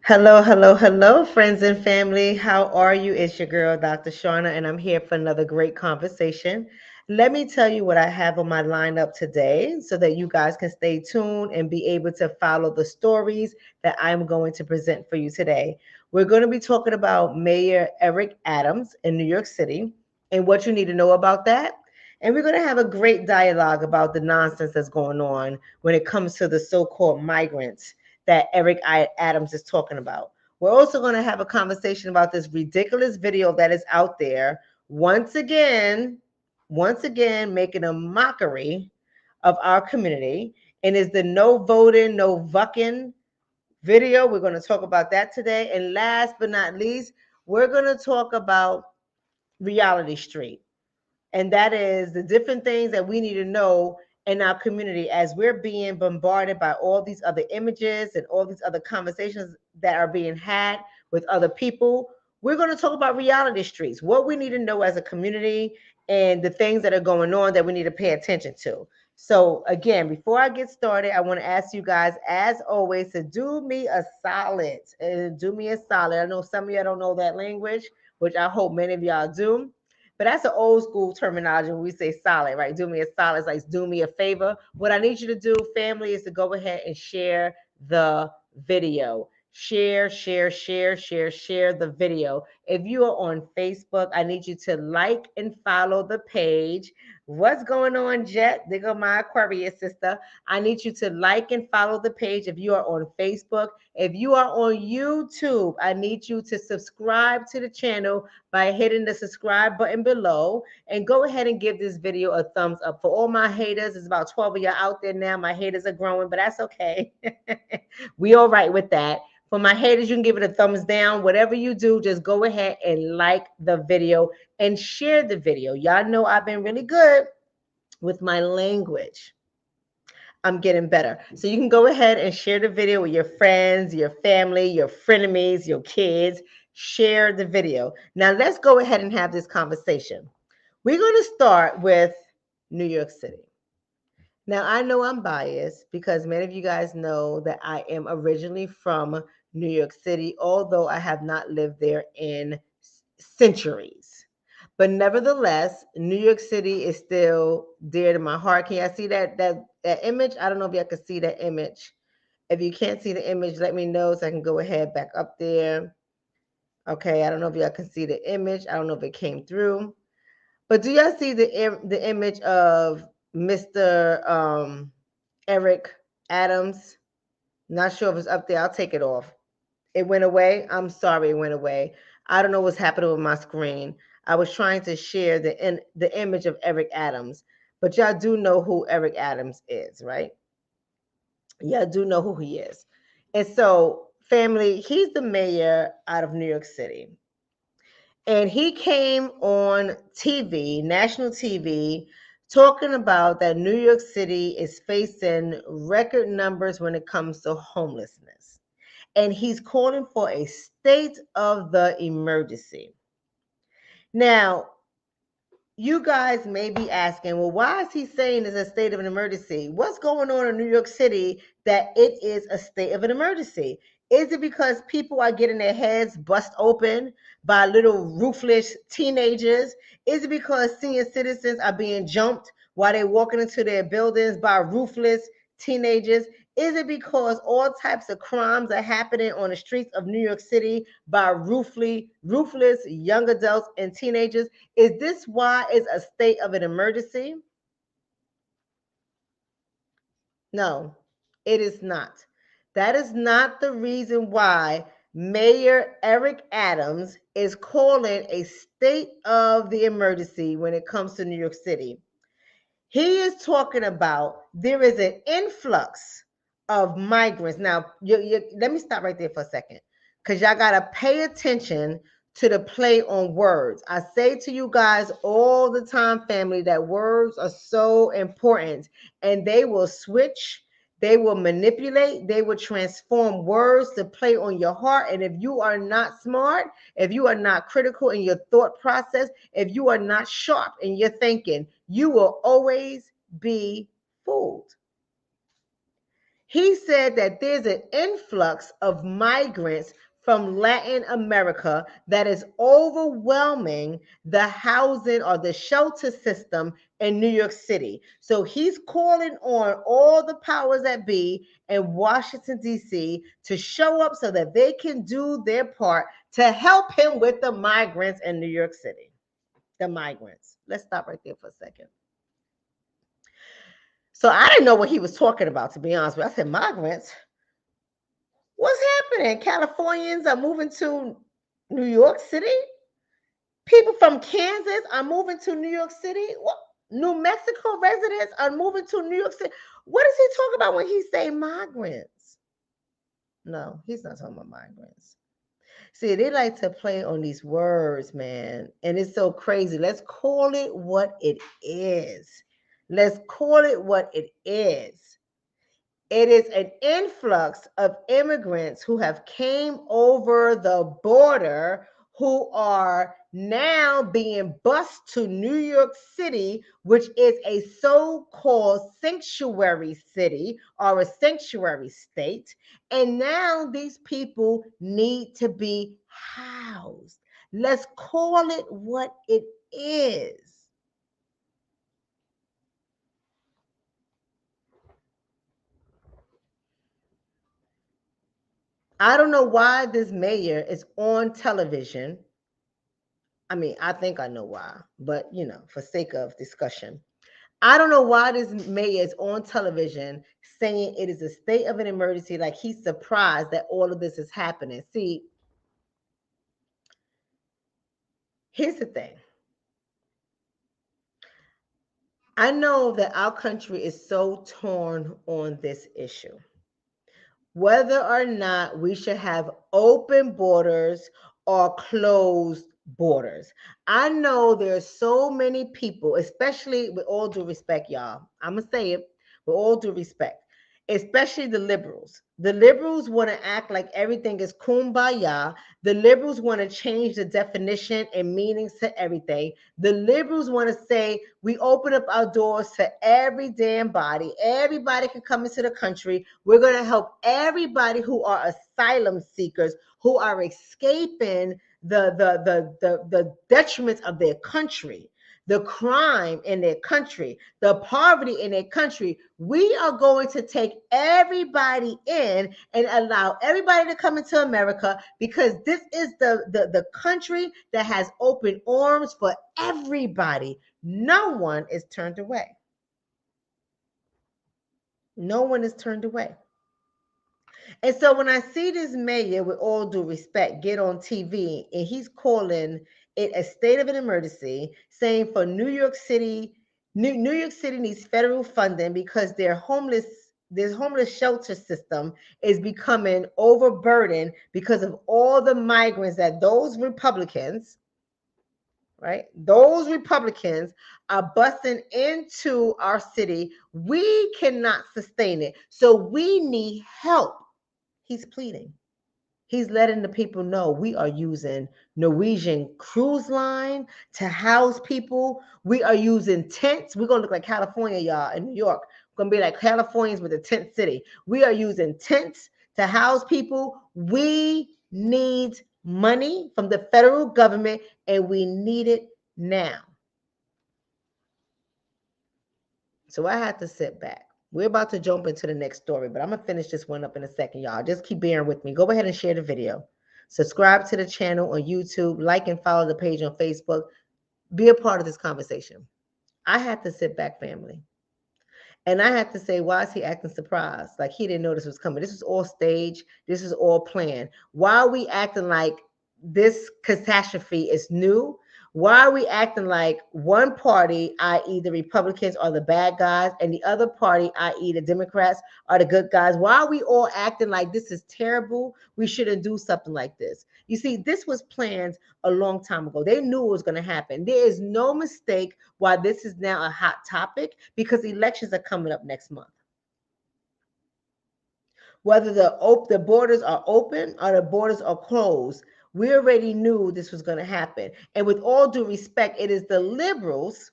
Hello, hello, hello, friends and family. How are you? It's your girl, Dr. Shonna, and I'm here for another great conversation. Let me tell you what I have on my lineup today so that you guys can stay tuned and be able to follow the stories that I'm going to present for you today. We're going to be talking about Mayor Eric Adams in New York City and what you need to know about that. And we're going to have a great dialogue about the nonsense that's going on when it comes to the so called migrants that Eric Adams is talking about. We're also going to have a conversation about this ridiculous video that is out there once again, making a mockery of our community, and is the no voting, no vucking video. We're going to talk about that today. And last but not least, we're going to talk about Reality Street, and that is the different things that we need to know in our community as we're being bombarded by all these other images and all these other conversations that are being had with other people. We're going to talk about reality streets, what we need to know as a community, and the things that are going on that we need to pay attention to. So, again, before I get started, I want to ask you guys, as always, to do me a solid. Do me a solid. I know some of y'all don't know that language, which I hope many of y'all do, but that's an old school terminology when we say solid, right? Do me a solid, it's like do me a favor. What I need you to do, family, is to go ahead and share the video. Share the video. If you are on Facebook, I need you to like and follow the page. What's going on, Jet? There go my Aquarius sister. I need you to like and follow the page if you are on Facebook. If you are on YouTube, I need you to subscribe to the channel by hitting the subscribe button below, and go ahead and give this video a thumbs up. For all my haters, there's about 12 of y'all out there now. My haters are growing, but that's okay. We all right with that. For my haters, you can give it a thumbs down. Whatever you do, just go ahead and like the video and share the video. Y'all know I've been really good with my language. I'm getting better. So you can go ahead and share the video with your friends, your family, your frenemies, your kids. Share the video. Now let's go ahead and have this conversation. We're going to start with New York City. Now I know I'm biased because many of you guys know that I am originally from New York City, although I have not lived there in centuries. But nevertheless, New York City is still dear to my heart. Can y'all see that image? I don't know if y'all can see that image. If you can't see the image, let me know so I can go ahead back up there. Okay, I don't know if y'all can see the image. I don't know if it came through. But do y'all see the image of Mr. Eric Adams? Not sure if it's up there. I'll take it off. It went away. I'm sorry, it went away. I don't know what's happening with my screen. I was trying to share the image of Eric Adams, but y'all do know who Eric Adams is, right? Y'all do know who he is. And so, family, he's the mayor out of New York City. And he came on TV, national TV, talking about that New York City is facing record numbers when it comes to homelessness. And he's calling for a state of the emergency. Now, you guys may be asking, well, why is he saying it's a state of an emergency? What's going on in New York City that it is a state of an emergency? Is it because people are getting their heads bust open by little ruthless teenagers? Is it because senior citizens are being jumped while they're walking into their buildings by ruthless teenagers? Is it because all types of crimes are happening on the streets of New York City by ruthless young adults and teenagers? Is this why it's a state of an emergency? No, it is not. That is not the reason why Mayor Eric Adams is calling a state of the emergency when it comes to New York City. He is talking about there is an influx of migrants. Now, let me stop right there for a second because y'all got to pay attention to the play on words. I say to you guys all the time, family, that words are so important and they will switch. They will manipulate, they will transform words to play on your heart. And if you are not smart, if you are not critical in your thought process, if you are not sharp in your thinking, you will always be fooled. He said that there's an influx of migrants from Latin America that is overwhelming the housing or the shelter system in New York City. So he's calling on all the powers that be in Washington, D.C. to show up so that they can do their part to help him with the migrants in New York City. The migrants. Let's stop right there for a second. So I didn't know what he was talking about, to be honest with you. I said, migrants? What's happening? Californians are moving to New York City? People from Kansas are moving to New York City? What? New Mexico residents are moving to New York City? What does he talk about when he say migrants? No, he's not talking about migrants. See, they like to play on these words, man. And it's so crazy. Let's call it what it is. Let's call it what it is. It is an influx of immigrants who have came over the border who are now being bused to New York City, which is a so-called sanctuary city or a sanctuary state. And now these people need to be housed. Let's call it what it is. I don't know why this mayor is on television. I mean, I think I know why, but for sake of discussion, I don't know why this mayor is on television saying it is a state of an emergency, like he's surprised that all of this is happening. See, here's the thing. I know that our country is so torn on this issue. Whether or not we should have open borders or closed borders. I know there's so many people, especially with all due respect, y'all. I'm going to say it with all due respect, especially the liberals. The liberals want to act like everything is kumbaya. The liberals want to change the definition and meanings to everything. The liberals want to say we open up our doors to every damn body. Everybody can come into the country. We're going to help everybody who are asylum seekers, who are escaping the detriments of their country, the crime in their country, the poverty in their country. We are going to take everybody in and allow everybody to come into America, because this is the country that has open arms for everybody. No one is turned away. No one is turned away. And so when I see this mayor, with all due respect, get on TV and he's calling it a state of an emergency, saying for New York City, New York City needs federal funding because their homeless shelter system is becoming overburdened because of all the migrants that those Republicans, right? Those Republicans are busting into our city. We cannot sustain it. So we need help. He's pleading. He's letting the people know we are using Norwegian Cruise Line to house people. We are using tents. We're going to look like California, y'all, in New York. We're going to be like Californians with a tent city. We are using tents to house people. We need money from the federal government, and we need it now. So I had to sit back. We're about to jump into the next story, but I'm going to finish this one up in a second, y'all. Just keep bearing with me. Go ahead and share the video. Subscribe to the channel on YouTube. Like and follow the page on Facebook. Be a part of this conversation. I had to sit back, family. And I had to say, why is he acting surprised? Like he didn't know this was coming. This was all staged. This is all planned. Why are we acting like this catastrophe is new? Why are we acting like one party, i.e. the Republicans, are the bad guys, and the other party, i.e. the Democrats, are the good guys? Why are we all acting like this is terrible? We shouldn't do something like this. You see, this was planned a long time ago. They knew it was going to happen. There is no mistake why this is now a hot topic, because elections are coming up next month. Whether the borders are open or the borders are closed, we already knew this was going to happen. And with all due respect, it is the liberals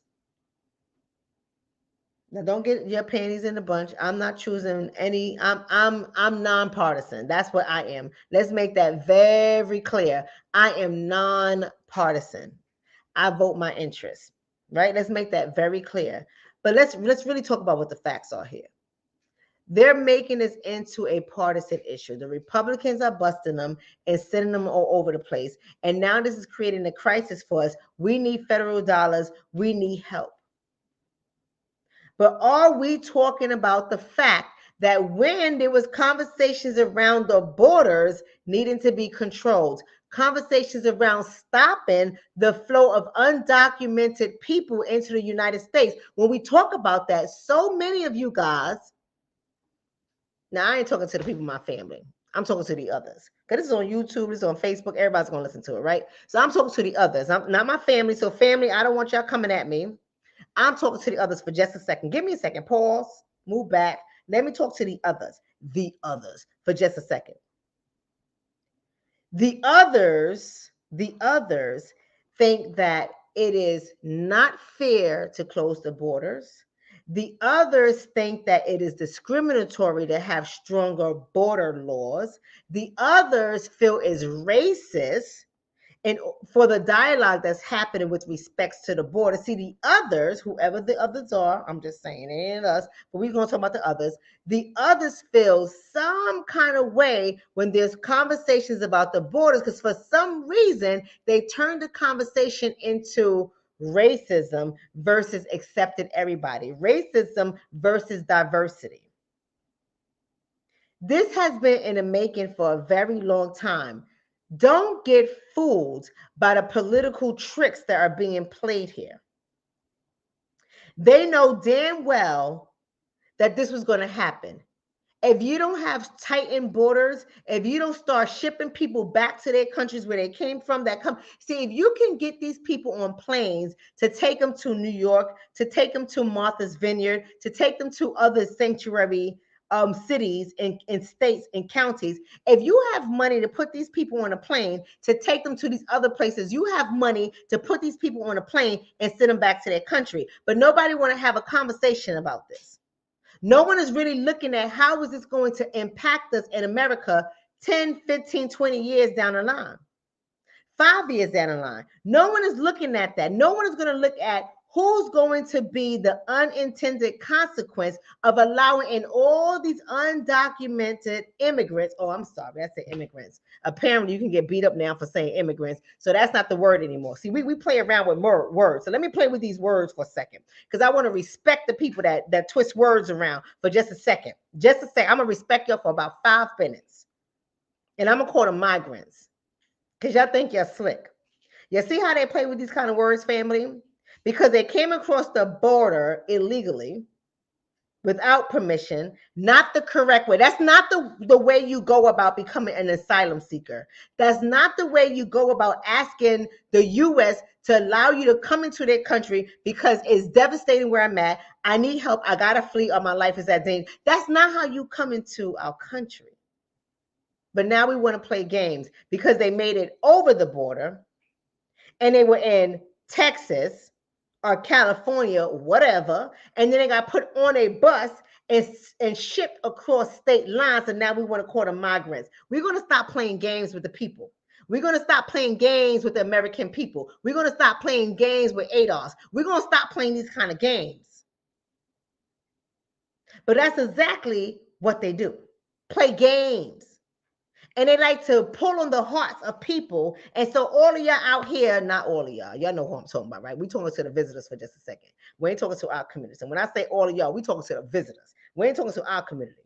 Now don't get your panties in a bunch. I'm not choosing any. I'm nonpartisan. That's what I am. Let's make that very clear. I am nonpartisan. I vote my interests. Right? Let's make that very clear. But let's really talk about what the facts are here. They're making this into a partisan issue. The Republicans are busting them and sending them all over the place. And now this is creating a crisis for us. We need federal dollars. We need help. But are we talking about the fact that when there was conversations around the borders needing to be controlled, conversations around stopping the flow of undocumented people into the United States, when we talk about that, so many of you guys, now I ain't talking to the people in my family. I'm talking to the others. Because this is on YouTube, this is on Facebook, everybody's going to listen to it, right? So I'm talking to the others. I'm not my family. So family, I don't want y'all coming at me. I'm talking to the others for just a second. Give me a second. Pause. Move back. Let me talk to the others. The others for just a second. The others think that it is not fair to close the borders. The others think that it is discriminatory to have stronger border laws. The others feel is racist and for the dialogue that's happening with respects to the border. See, the others, whoever the others are, I'm just saying, it ain't us, but we're going to talk about the others. The others feel some kind of way when there's conversations about the borders, because for some reason, they turn the conversation into racism versus accepting everybody, racism versus diversity. This has been in the making for a very long time. Don't get fooled by the political tricks that are being played here. They know damn well that this was going to happen. If you don't have tightened borders, if you don't start shipping people back to their countries where they came from, see, if you can get these people on planes to take them to New York, to take them to Martha's Vineyard, to take them to other sanctuary cities and states and counties, if you have money to put these people on a plane to take them to these other places, you have money to put these people on a plane and send them back to their country. But nobody want to have a conversation about this. No one is really looking at how is this going to impact us in America 10, 15, 20 years down the line, 5 years down the line. No one is looking at that. No one is going to look at who's going to be the unintended consequence of allowing in all these undocumented immigrants. Oh, I'm sorry, I said immigrants. Apparently, you can get beat up now for saying immigrants, so that's not the word anymore. See, we play around with more words, so let me play with these words for a second, because I want to respect the people that twist words around for just a second. Just a second. I'm going to respect y'all for about 5 minutes, and I'm going to call them migrants, because y'all think you're slick. You see how they play with these kind of words, family? Because they came across the border illegally, without permission, not the correct way. That's not the way you go about becoming an asylum seeker. That's not the way you go about asking the U.S. to allow you to come into their country because it's devastating where I'm at. I need help. I got to flee or my life is at danger. That's not how you come into our country. But now we want to play games because they made it over the border and they were in Texas or California, whatever, and then they got put on a bus and shipped across state lines, and now we want to call them migrants. We're going to stop playing games with the people. We're going to stop playing games with the American people. We're going to stop playing games with ADOS. We're going to stop playing these kind of games. But that's exactly what they do. Play games. And they like to pull on the hearts of people. And so all of y'all out here, not all of y'all know who I'm talking about, right? We talking to the visitors for just a second. We ain't talking to our communities. And when I say all of y'all, we talking to the visitors. We ain't talking to our community.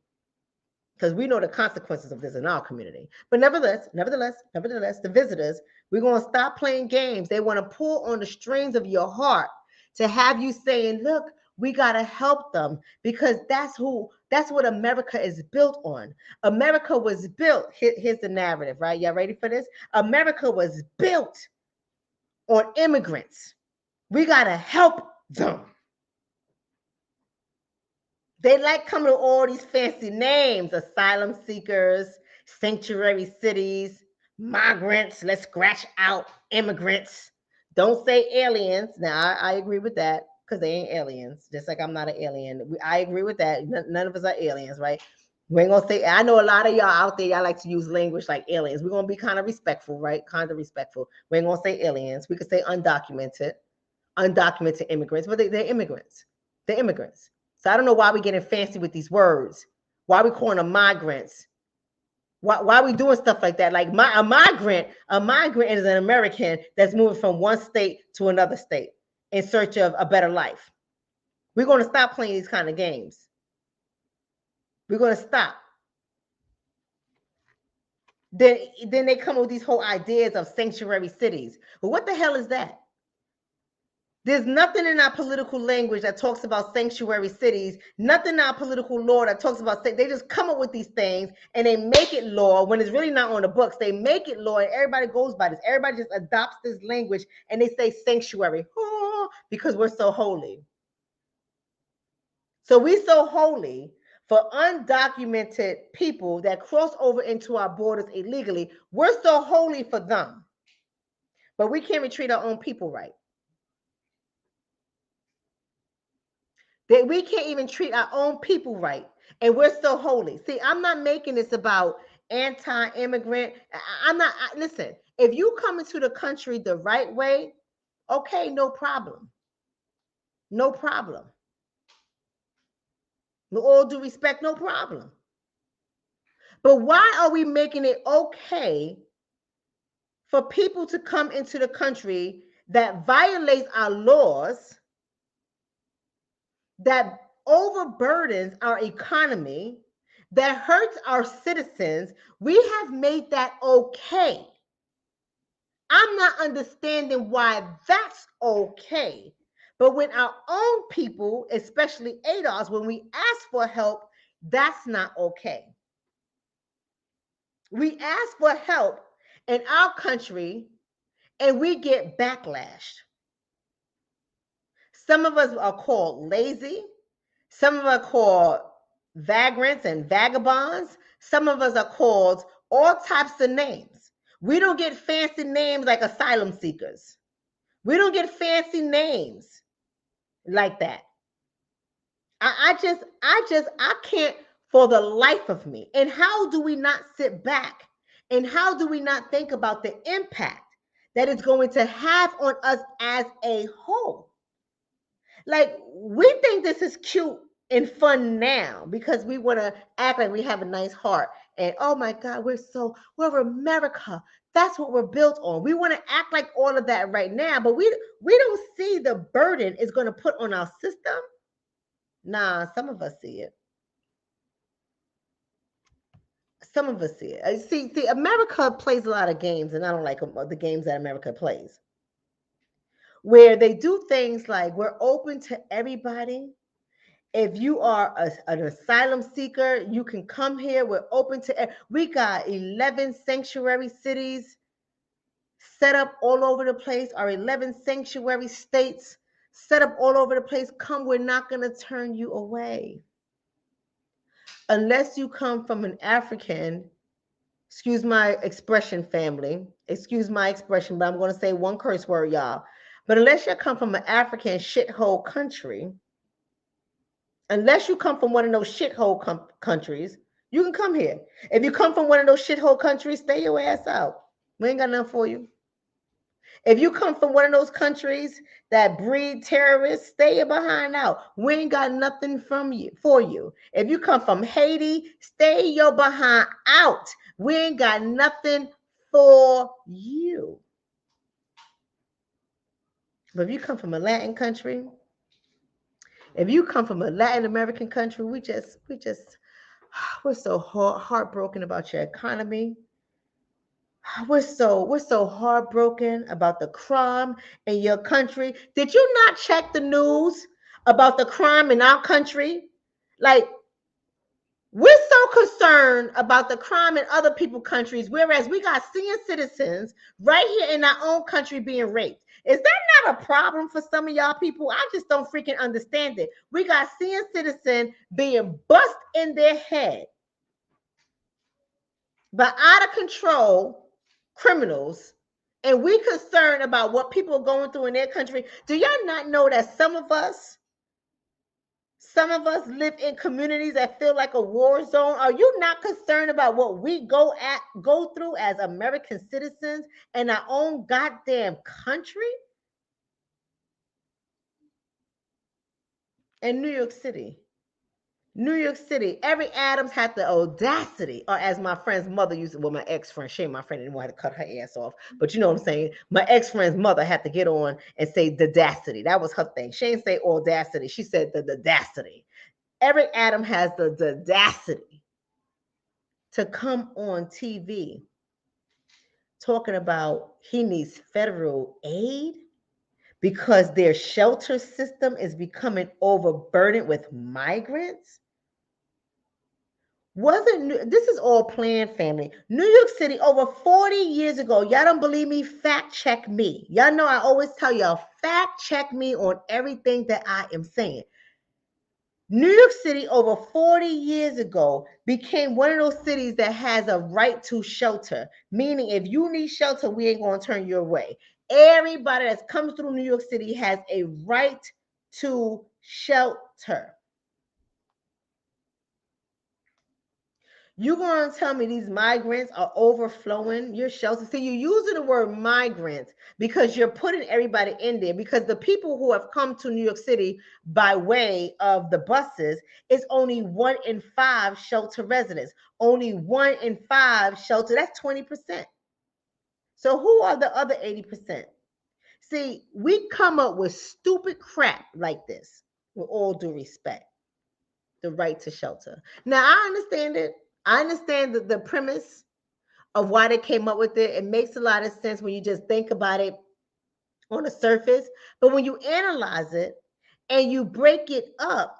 Because we know the consequences of this in our community. But nevertheless, the visitors, we're going to stop playing games. They want to pull on the strings of your heart to have you saying, look, we got to help them because that's what America is built on. America was built. Here's the narrative, right? Y'all ready for this? America was built on immigrants. We got to help them. They like coming to all these fancy names: asylum seekers, sanctuary cities, migrants. Let's scratch out immigrants. Don't say aliens. Now, I agree with that. because they ain't aliens. Just like I'm not an alien. I agree with that. None of us are aliens, right? We ain't gonna say. I know a lot of y'all out there. Y'all like to use language like aliens. We're gonna be kind of respectful, right? Kind of respectful. We ain't gonna say aliens. We could say undocumented immigrants, but they're immigrants. They're immigrants. So I don't know why we getting fancy with these words. Why we calling them migrants? Why are we doing stuff like that? Like a migrant is an American that's moving from one state to another state in search of a better life. We're going to stop playing these kind of games. We're going to stop. Then they come with these whole ideas of sanctuary cities. Well, what the hell is that? There's nothing in our political language that talks about sanctuary cities, nothing in our political law that talks about, they just come up with these things and they make it law when it's really not on the books. They make it law and everybody goes by this. Everybody just adopts this language and they say sanctuary because we're so holy. So we're so holy for undocumented people that cross over into our borders illegally. We're so holy for them, but we can't treat our own people right. That we can't even treat our own people right, and we're so holy. See, I'm not making this about anti-immigrant. Listen, if you come into the country the right way, okay, no problem. No problem. With all due respect, no problem. But why are we making it okay for people to come into the country that violates our laws, that overburdens our economy, that hurts our citizens? We have made that okay. I'm not understanding why that's okay. But when our own people, especially ADOS, when we ask for help, that's not okay. We ask for help in our country and we get backlash. Some of us are called lazy. Some of us are called vagrants and vagabonds. Some of us are called all types of names. We don't get fancy names like asylum seekers. We don't get fancy names like that. I can't for the life of me. And how do we not sit back? And how do we not think about the impact that it's going to have on us as a whole? Like, we think this is cute and fun now because we want to act like we have a nice heart. And oh my God, we're America. That's what we're built on. We want to act like all of that right now, but we don't see the burden it's going to put on our system. Nah, some of us see it. Some of us see it. See, America plays a lot of games, and I don't like the games that America plays, where they do things like we're open to everybody. If you are an asylum seeker, you can come here. We're open to. We got 11 sanctuary cities set up all over the place. Our 11 sanctuary states set up all over the place. Come, we're not going to turn you away. Unless you come from an African, excuse my expression, family, excuse my expression, but I'm going to say one curse word, y'all. But unless you come from an African shithole country, unless you come from one of those shithole countries, you can come here. If you come from one of those shithole countries, stay your ass out. We ain't got nothing for you. If you come from one of those countries that breed terrorists, stay your behind out. We ain't got nothing for you. If you come from Haiti, stay your behind out. We ain't got nothing for you. But if you come from a Latin country, if you come from a Latin American country, we're so heartbroken about your economy. We're so heartbroken about the crime in your country. Did you not check the news about the crime in our country? Like, we're so concerned about the crime in other people's countries, whereas we got senior citizens right here in our own country being raped. Is that not a problem for some of y'all people? I just don't freaking understand it. We got senior citizens being bust in their head by out of control criminals and we concerned about what people are going through in their country. Do y'all not know that some of us live in communities that feel like a war zone? Are you not concerned about what we go through as American citizens in our own goddamn country? In New York City, every Adams had the audacity, or as my friend's mother used to, well, my ex-friend, shame my friend didn't want to cut her ass off, but you know what I'm saying? My ex-friend's mother had to get on and say the audacity. That was her thing. She didn't say audacity. She said the audacity. Every Adam has the audacity to come on TV talking about he needs federal aid because their shelter system is becoming overburdened with migrants. This is all planned, family. New York City over 40 years ago. Y'all don't believe me? Fact check me. Y'all know I always tell y'all, fact check me on everything that I am saying. New York City over 40 years ago became one of those cities that has a right to shelter, meaning if you need shelter, we ain't going to turn you away. Everybody that comes through New York City has a right to shelter. You're going to tell me these migrants are overflowing your shelter? See, you're using the word migrants because you're putting everybody in there, because the people who have come to New York City by way of the buses is only 1 in 5 shelter residents. Only 1 in 5 shelter. That's 20%. So who are the other 80%? See, we come up with stupid crap like this, with all due respect. The right to shelter. Now, I understand it. I understand the premise of why they came up with it. It makes a lot of sense when you just think about it on the surface. But when you analyze it and you break it up,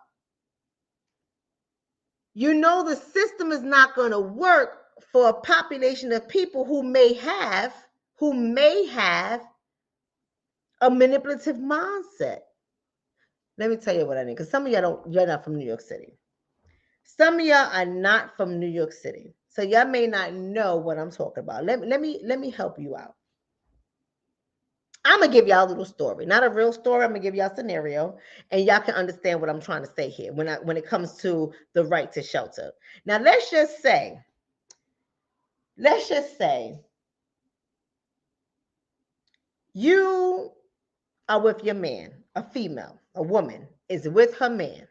you know the system is not going to work for a population of people who may have a manipulative mindset. Let me tell you what I mean, because some of you're not from New York City. Some of y'all are not from New York City, so y'all may not know what I'm talking about. Let me help you out. I'm gonna give y'all a little story, not a real story. I'm gonna give y'all a scenario, and y'all can understand what I'm trying to say here when it comes to the right to shelter. Now, let's just say you are with your man, a female, a woman is with her man.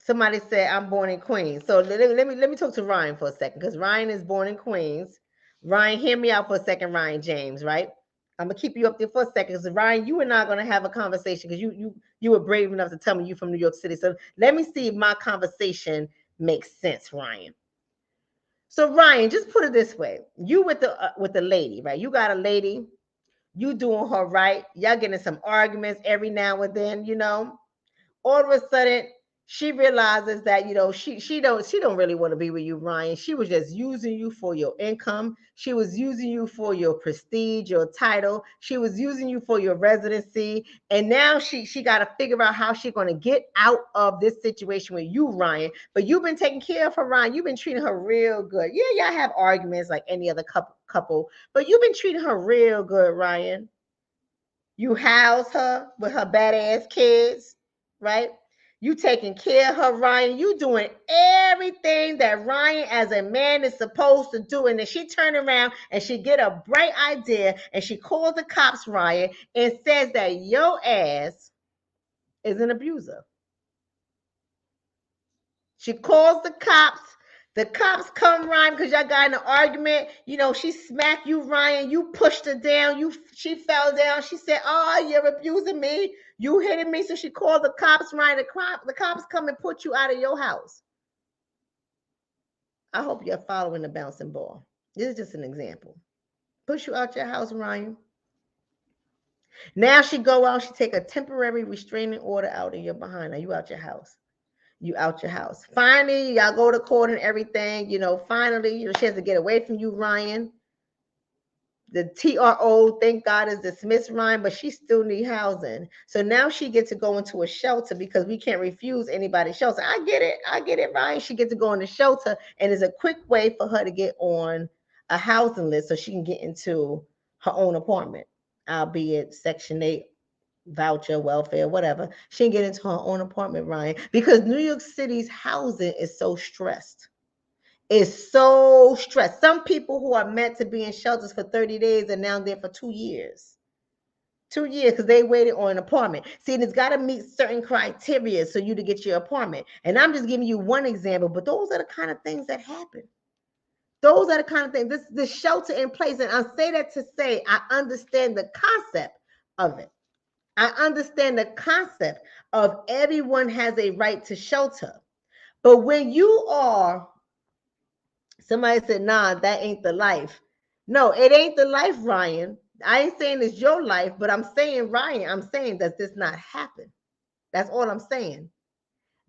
Somebody said I'm born in Queens. So let me talk to Ryan for a second, because Ryan is born in Queens. Ryan, hear me out for a second, Ryan James, right? I'm gonna keep you up there for a second, because Ryan, you and I are gonna have a conversation, because you were brave enough to tell me you from New York City. So let me see if my conversation makes sense, Ryan. So Ryan, just put it this way: you with the lady, right? You got a lady, you doing her right. Y'all getting some arguments every now and then, you know. All of a sudden she realizes that, you know, she don't really want to be with you, Ryan. She was just using you for your income. She was using you for your prestige, your title. She was using you for your residency. And now she got to figure out how she's going to get out of this situation with you, Ryan. But you've been taking care of her, Ryan. You've been treating her real good. Yeah, y'all have arguments like any other couple, but you've been treating her real good, Ryan. You house her with her badass kids, right? You taking care of her, Ryan. You doing everything that Ryan as a man is supposed to do. And then she turn around and she get a bright idea and she calls the cops, Ryan, and says that your ass is an abuser. She calls the cops. The cops come, Ryan, because y'all got in an argument. You know, she smacked you, Ryan. You pushed her down. She fell down. She said, "Oh, you're abusing me. You hitting me." So she called the cops, Ryan. The cops come and put you out of your house. I hope you're following the bouncing ball. This is just an example. Push you out your house, Ryan. Now she go out. She take a temporary restraining order out of your behind. Now you out your house. You out your house. Finally, y'all go to court and everything. You know, finally, you know, she has to get away from you, Ryan. The TRO, thank God, is dismissed, Ryan, but she still need housing. So now she gets to go into a shelter because we can't refuse anybody's shelter. I get it, Ryan. She gets to go in the shelter, and it's a quick way for her to get on a housing list so she can get into her own apartment, albeit Section 8 voucher, welfare, whatever. She didn't get into her own apartment, Ryan, because New York City's housing is so stressed. It's so stressed. Some people who are meant to be in shelters for 30 days are now there for 2 years. 2 years because they waited on an apartment. See, and it's got to meet certain criteria so you to get your apartment. And I'm just giving you one example, but those are the kind of things that happen. Those are the kind of things. This shelter in place, and I say that to say I understand the concept of it. I understand the concept of everyone has a right to shelter. But when you are, somebody said, nah, that ain't the life. No, it ain't the life, Ryan. I ain't saying it's your life, but I'm saying, Ryan, I'm saying, does this not happen? That's all I'm saying.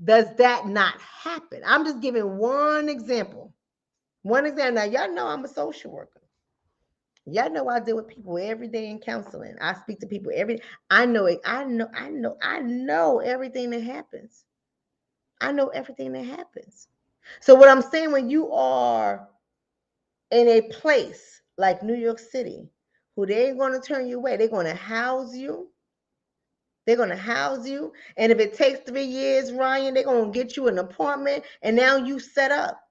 Does that not happen? I'm just giving one example. One example. Now, y'all know I'm a social worker. Y'all know I deal with people every day in counseling. I speak to people every day. I know it. I know everything that happens. I know everything that happens. So what I'm saying, when you are in a place like New York City, who they ain't going to turn you away, they're going to house you. They're going to house you. And if it takes 3 years, Ryan, they're going to get you an apartment, and now you set up.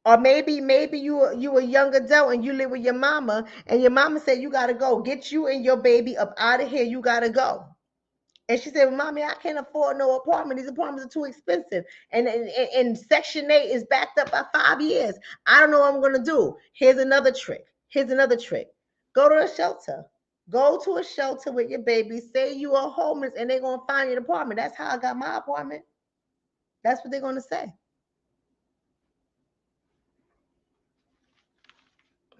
Or maybe you a young adult and you live with your mama, and your mama said, you got to go. Get you and your baby up out of here. You got to go. And she said, well, Mommy, I can't afford no apartment. These apartments are too expensive. And Section 8 is backed up by 5 years. I don't know what I'm going to do. Here's another trick. Go to a shelter. Go to a shelter with your baby. Say you are homeless, and they're going to find you an apartment. That's how I got my apartment. That's what they're going to say.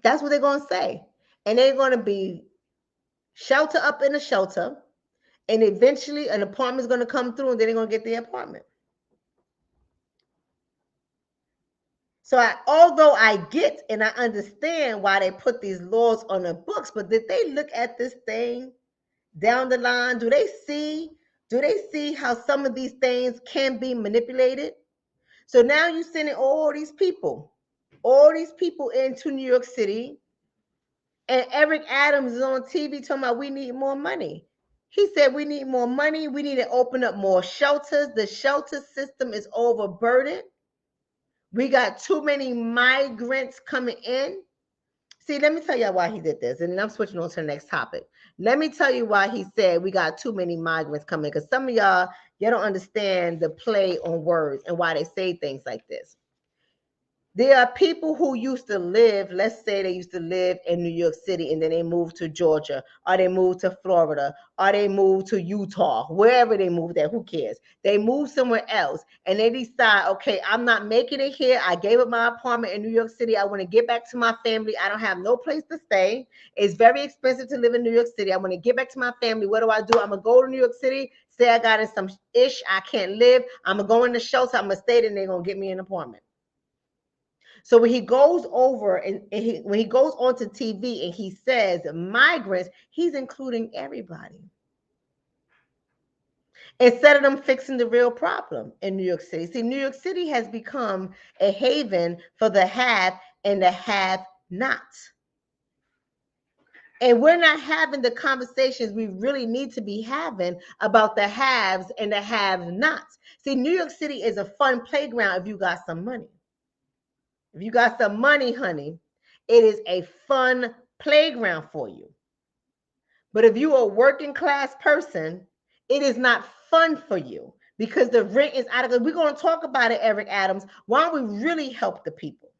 That's what they're going to say. And they're going to be shelter up in a shelter. And eventually an apartment's going to come through, and then they're going to get the apartment. So although I get and I understand why they put these laws on the books, but did they look at this thing down the line? Do they see how some of these things can be manipulated? So now you're sending all these people into New York City, and Eric Adams is on TV talking about we need more money. He said we need more money. We need to open up more shelters. The shelter system is overburdened. We got too many migrants coming in. See, let me tell y'all why he did this, and then I'm switching on to the next topic. Let me tell you why he said we got too many migrants coming, because some of y'all don't understand the play on words and why they say things like this. There are people who used to live, let's say they used to live in New York City, and then they moved to Georgia, or they moved to Florida, or they moved to Utah, wherever they moved at, who cares? They moved somewhere else, and they decide, okay, I'm not making it here. I gave up my apartment in New York City. I want to get back to my family. I don't have no place to stay. It's very expensive to live in New York City. I want to get back to my family. What do? I'm going to go to New York City, say I got in some ish, I can't live. I'm going to go in the shelter. I'm going to stay there, and they're going to get me an apartment. So when he goes over when he goes onto TV and he says migrants, he's including everybody. Instead of them fixing the real problem in New York City. See, New York City has become a haven for the have and the have-nots. And we're not having the conversations we really need to be having about the haves and the have-nots. See, New York City is a fun playground if you got some money. If you got some money, honey, it is a fun playground for you. But if you're a working class person, it is not fun for you because the rent is out of it. We're going to talk about it, Eric Adams. Why don't we really help the people?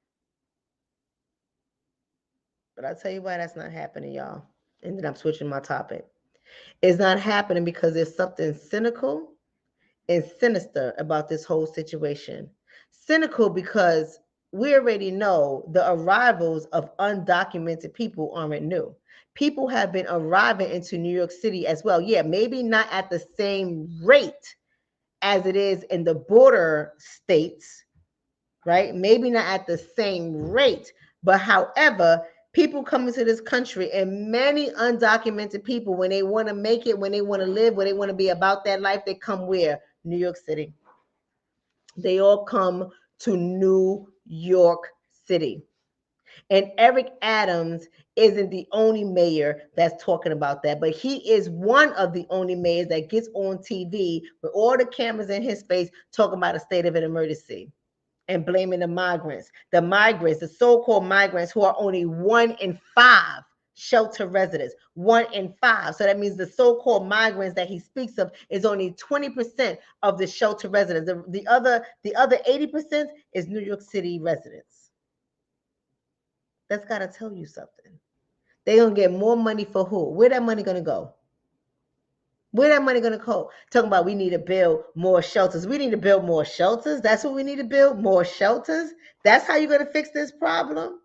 But I'll tell you why that's not happening, y'all. And then I'm switching my topic. It's not happening because there's something cynical and sinister about this whole situation. Cynical because we already know the arrivals of undocumented people aren't new. People have been arriving into New York City as well. Yeah, maybe not at the same rate as it is in the border states, right? Maybe not at the same rate, but however, people come into this country, and many undocumented people, when they want to make it, when they want to live, when they want to be about that life, they come where? New York City. They all come to New York City. And Eric Adams isn't the only mayor that's talking about that, but he is one of the only mayors that gets on TV with all the cameras in his face talking about a state of an emergency and blaming the so-called migrants who are only 1 in 5 shelter residents, 1 in 5. So that means the so-called migrants that he speaks of is only 20% of the shelter residents. The other 80% is New York City residents. That's got to tell you something. They're going to get more money for who? Where that money going to go? Where that money going to go? Talking about we need to build more shelters. We need to build more shelters. That's what we need to build, more shelters. That's how you're going to fix this problem?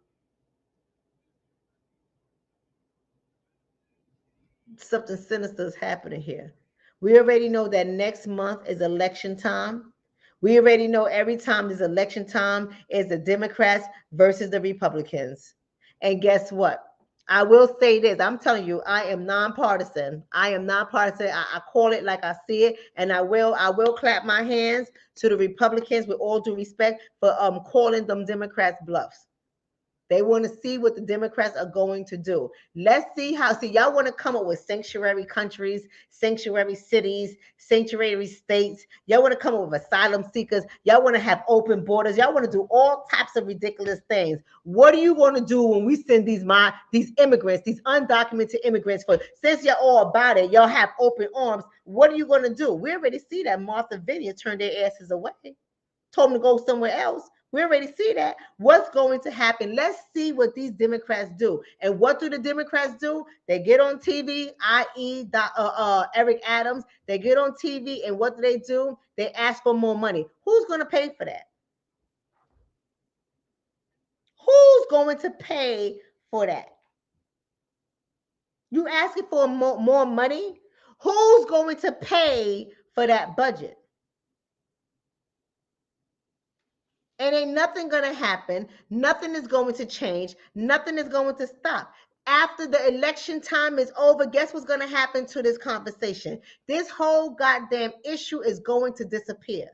Something sinister is happening here. We already know that next month is election time. We already know every time there's election time is the Democrats versus the Republicans. And guess what? I will say this. I'm telling you, I am nonpartisan. I am nonpartisan. I call it like I see it, and I will clap my hands to the Republicans with all due respect for calling them Democrats bluffs. They want to see what the Democrats are going to do. Let's see how. See, y'all want to come up with sanctuary countries, sanctuary cities, sanctuary states. Y'all want to come up with asylum seekers. Y'all want to have open borders. Y'all want to do all types of ridiculous things. What are you going to do when we send these immigrants, these undocumented immigrants? For since you're all about it, y'all have open arms. What are you going to do? We already see that Martha Vineyard turned their asses away, told them to go somewhere else. We already see that. What's going to happen? Let's see what these Democrats do. And what do the Democrats do? They get on TV, i.e. Eric Adams. They get on TV, and what do? They ask for more money. Who's going to pay for that? Who's going to pay for that? You asking for more money? Who's going to pay for that budget? And ain't nothing going to happen. Nothing is going to change. Nothing is going to stop. After the election time is over, guess what's going to happen to this conversation? This whole goddamn issue is going to disappear.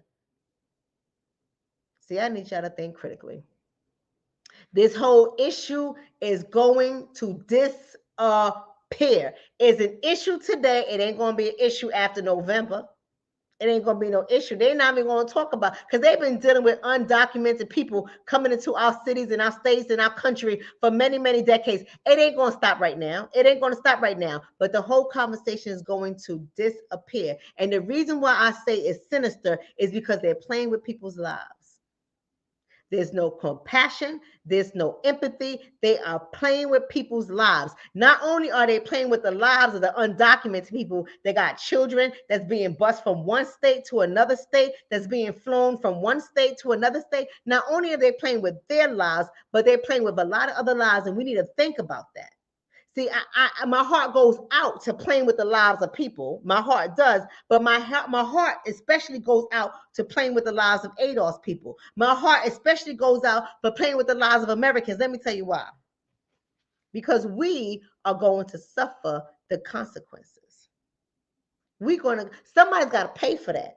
See, I need y'all to think critically. This whole issue is going to disappear. It's an issue today. It ain't going to be an issue after November. It ain't going to be no issue. They're not even going to talk about, because they've been dealing with undocumented people coming into our cities and our states and our country for many, many decades. It ain't going to stop right now. It ain't going to stop right now. But the whole conversation is going to disappear. And the reason why I say it's sinister is because they're playing with people's lives. There's no compassion. There's no empathy. They are playing with people's lives. Not only are they playing with the lives of the undocumented people, they got children that's being bused from one state to another state, that's being flown from one state to another state. Not only are they playing with their lives, but they're playing with a lot of other lives, and we need to think about that. See, my heart goes out to playing with the lives of people. My heart does, but my heart especially goes out to playing with the lives of ADOS people. My heart especially goes out for playing with the lives of Americans. Let me tell you why. Because we are going to suffer the consequences. Somebody's got to pay for that.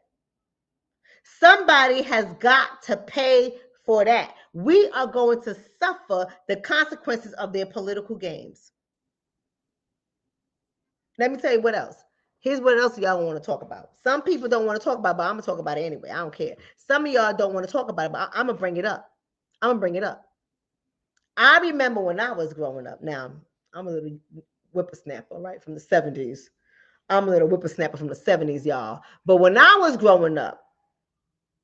Somebody has got to pay for that. We are going to suffer the consequences of their political games. Let me tell you what else. Here's what else y'all want to talk about. Some people don't want to talk about it, but I'm going to talk about it anyway. I don't care. Some of y'all don't want to talk about it, but I'm going to bring it up. I remember when I was growing up. Now, I'm a little whippersnapper, right, from the 70s. I'm a little whippersnapper from the 70s, y'all. But when I was growing up,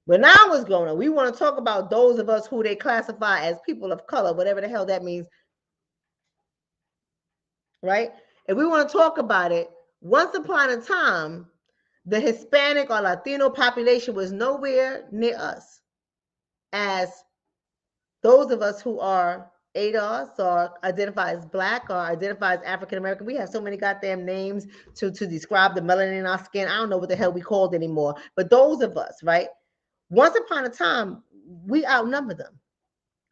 we want to talk about those of us who they classify as people of color, whatever the hell that means, right? If we want to talk about it, once upon a time, the Hispanic or Latino population was nowhere near us as those of us who are ADOS or identify as Black or identify as African American. We have so many goddamn names to describe the melanin in our skin. I don't know what the hell we called anymore. But those of us, right? Once upon a time, we outnumber them.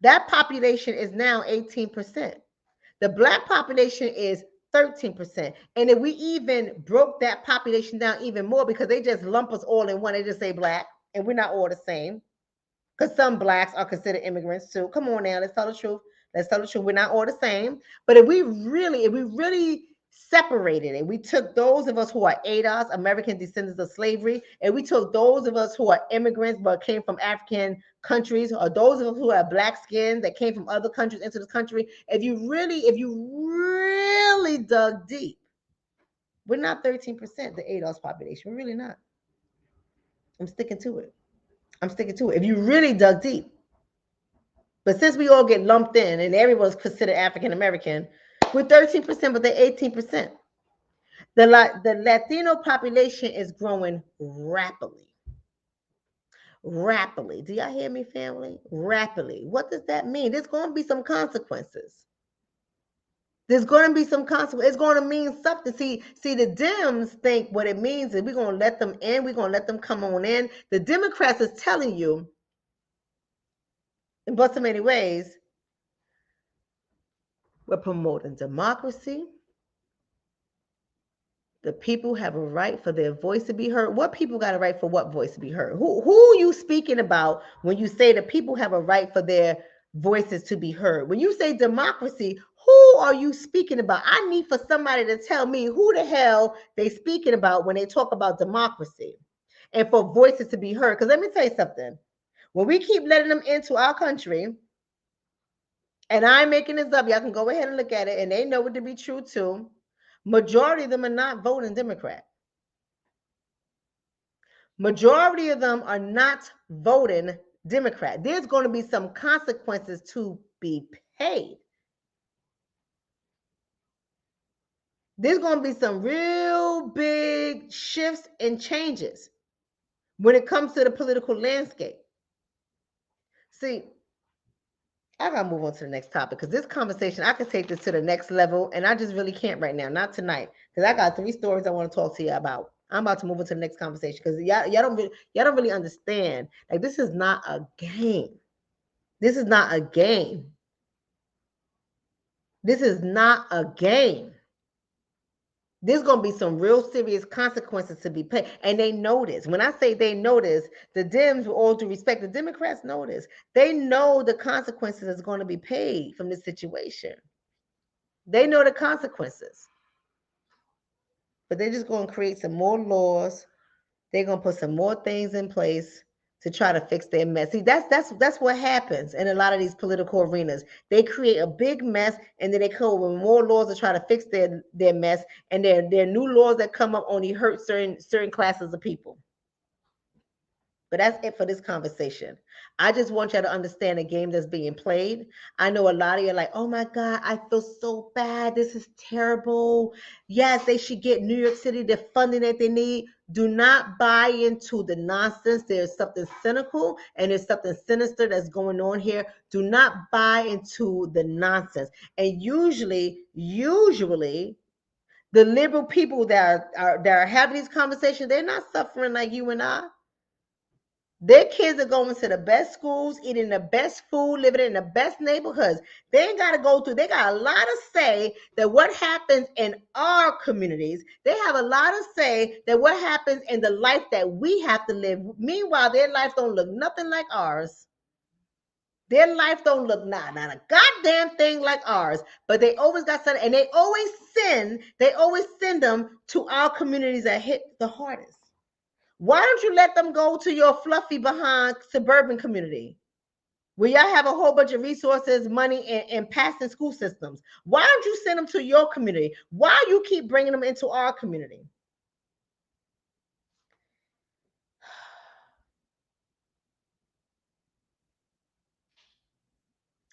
That population is now 18%. The Black population is 13%. And if we even broke that population down even more, because they just lump us all in one, they just say Black, and we're not all the same. Because some Blacks are considered immigrants too. Come on now, let's tell the truth. Let's tell the truth. We're not all the same. But if we really separated it, we took those of us who are ADOS, American descendants of slavery, and we took those of us who are immigrants but came from African countries, or those of us who have black skin that came from other countries into this country. If you really dug deep, we're not 13% the ADOS population. We're really not. I'm sticking to it. I'm sticking to it. If you really dug deep. But since we all get lumped in and everyone's considered African American, we're 13%, but they're 18%. The Latino population is growing rapidly. Rapidly. Do y'all hear me, family? Rapidly. What does that mean? There's going to be some consequences. There's going to be some consequences. It's going to mean something. See, the Dems think what it means is we're going to let them in. We're going to let them come on in. The Democrats is telling you, in but so many ways, we're promoting democracy. The people have a right for their voice to be heard. What people got a right for what voice to be heard? Who are you speaking about when you say the people have a right for their voices to be heard? When you say democracy, who are you speaking about? I need for somebody to tell me who the hell they speaking about when they talk about democracy and for voices to be heard. Because let me tell you something. When we keep letting them into our country, and I'm making this up, y'all can go ahead and look at it, and they know it to be true too. Majority of them are not voting Democrat. Majority of them are not voting Democrat. There's going to be some consequences to be paid. There's going to be some real big shifts and changes when it comes to the political landscape. See, I gotta move on to the next topic because this conversation, I can take this to the next level, and I just really can't right now, not tonight, because I got 3 stories I want to talk to you about. I'm about to move on to the next conversation because y'all don't really understand. Like, this is not a game. This is not a game. This is not a game. There's going to be some real serious consequences to be paid. And they know this. When I say they know this, the Dems, with all due respect, the Democrats know this. They know the consequences is going to be paid from this situation. They know the consequences. But they're just going to create some more laws. They're going to put some more things in place to try to fix their mess. See, that's what happens in a lot of these political arenas. They create a big mess, and then they come up with more laws to try to fix their mess. And their new laws that come up only hurt certain classes of people. But that's it for this conversation. I just want y'all to understand the game that's being played. I know a lot of you are like, oh my God, I feel so bad. This is terrible. Yes, they should get New York City the funding that they need. Do not buy into the nonsense. There's something cynical and there's something sinister that's going on here. Do not buy into the nonsense. And usually, the liberal people that are having these conversations, they're not suffering like you and I. Their kids are going to the best schools, eating the best food, living in the best neighborhoods. They ain't got to go through, they got a lot to say that what happens in our communities. They have a lot to say that what happens in the life that we have to live. Meanwhile, their life don't look nothing like ours. Their life don't look not a goddamn thing like ours. But they always got something, and they always send them to our communities that hit the hardest. Why don't you let them go to your fluffy behind suburban community where y'all have a whole bunch of resources, money, and passing school systems? Why don't you send them to your community? Why you keep bringing them into our community?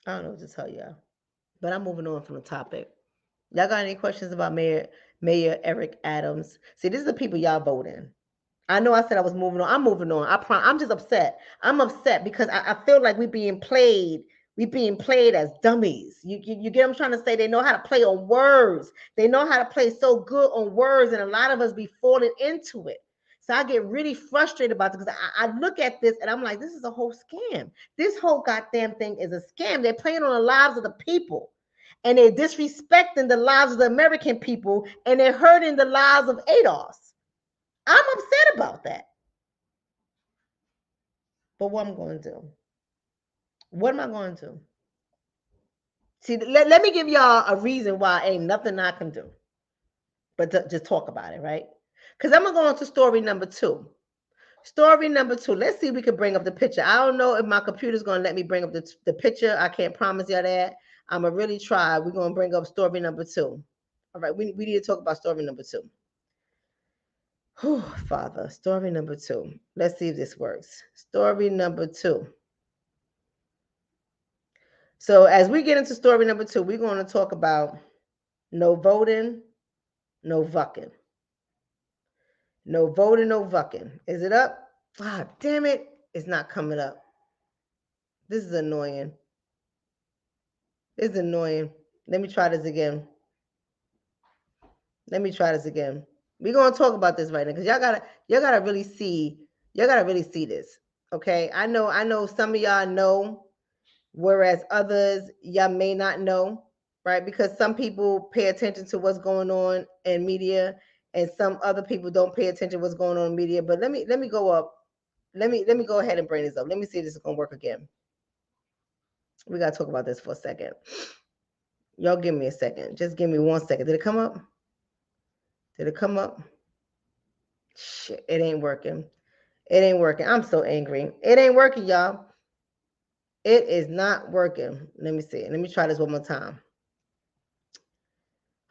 I don't know what to tell y'all, but I'm moving on from the topic. Y'all got any questions about Mayor Eric Adams? See, this is the people y'all voting. I know I said I was moving on. I'm moving on. I'm just upset. I'm upset because I feel like we're being played. We're being played as dummies. You get what I'm trying to say? They know how to play on words. They know how to play so good on words, and a lot of us be falling into it. So I get really frustrated about it because I look at this and I'm like, this is a whole scam. This whole goddamn thing is a scam. They're playing on the lives of the people. And they're disrespecting the lives of the American people, and they're hurting the lives of ADOS. I'm upset about that. But what I'm going to do? What am I going to do? See, let me give y'all a reason why ain't nothing I can do but to just talk about it, right? Because I'm going to go on to story number 2. Story number 2. Let's see if we can bring up the picture. I don't know if my computer's going to let me bring up the picture. I can't promise you that. I'm going to really try. We're going to bring up story number 2. All right, we need to talk about story number 2. Whew, Father, story number 2. Let's see if this works. Story number 2. So as we get into story number 2, we're going to talk about no voting, no vucking. No voting, no vucking. Is it up? Ah, damn it. It's not coming up. This is annoying. This is annoying. Let me try this again. We're gonna talk about this right now because y'all gotta really see this. Okay. I know some of y'all know, whereas others y'all may not know, right? Because some people pay attention to what's going on in media, and some other people don't pay attention to what's going on in media. But let me go up. Let me go ahead and bring this up. Let me see if this is gonna work again. We gotta talk about this for a second. Y'all give me a second. Just give me 1 second. Did it come up? Shit, it ain't working. I'm so angry. It ain't working, y'all. It is not working. Let me see. Let me try this one more time.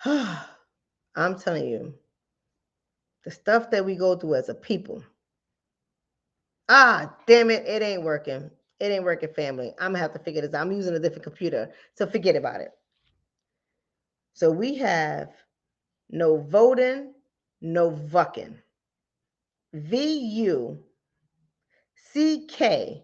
I'm telling you, the stuff that we go through as a people. Ah, damn it. It ain't working. Family. I'm going to have to figure this out. I'm using a different computer, so forget about it. So we have no voting, no vucking. VUCKING. VUCKING.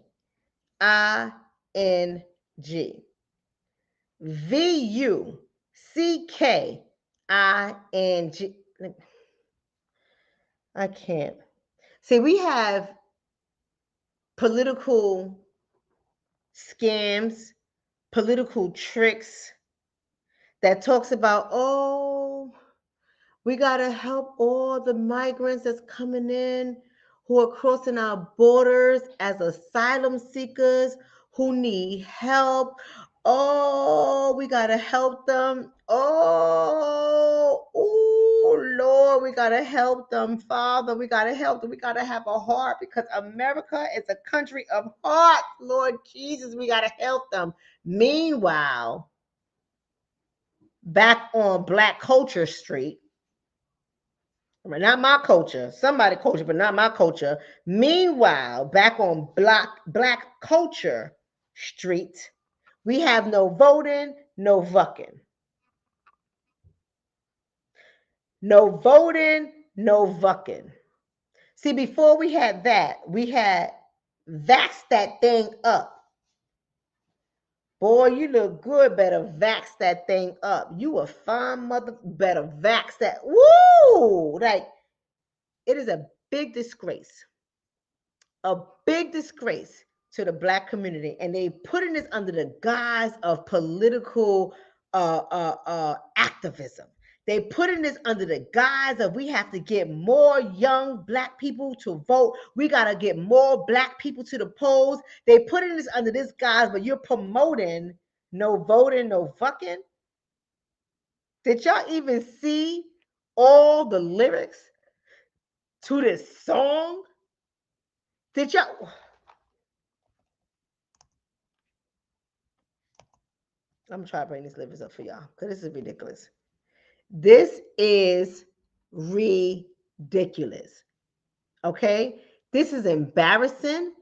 I can't. See, we have political scams, political tricks that talks about, oh, we got to help all the migrants that's coming in who are crossing our borders as asylum seekers who need help. Oh, we got to help them. Oh, Lord, we got to help them. Father, we got to help them. We got to have a heart because America is a country of hearts. Lord Jesus, we got to help them. Meanwhile, back on Black Culture Street, not my culture, somebody culture, but not my culture. Meanwhile, back on Black Culture Street, we have no voting, no vucking. No voting, no vucking. See, before we had that, we had vax that thing up. Boy, you look good. Better vax that thing up. You a fine mother. Better vax that. Woo! Like, it is a big disgrace. A big disgrace to the Black community, and they putting this under the guise of political activism. They putting this under the guise of we have to get more young Black people to vote. We got to get more Black people to the polls. They putting this under this guise, but you're promoting no voting, no fucking. Did y'all even see all the lyrics to this song? Did y'all? I'm trying to bring these livers up for y'all because this is ridiculous. This is ridiculous. Okay? This is embarrassing.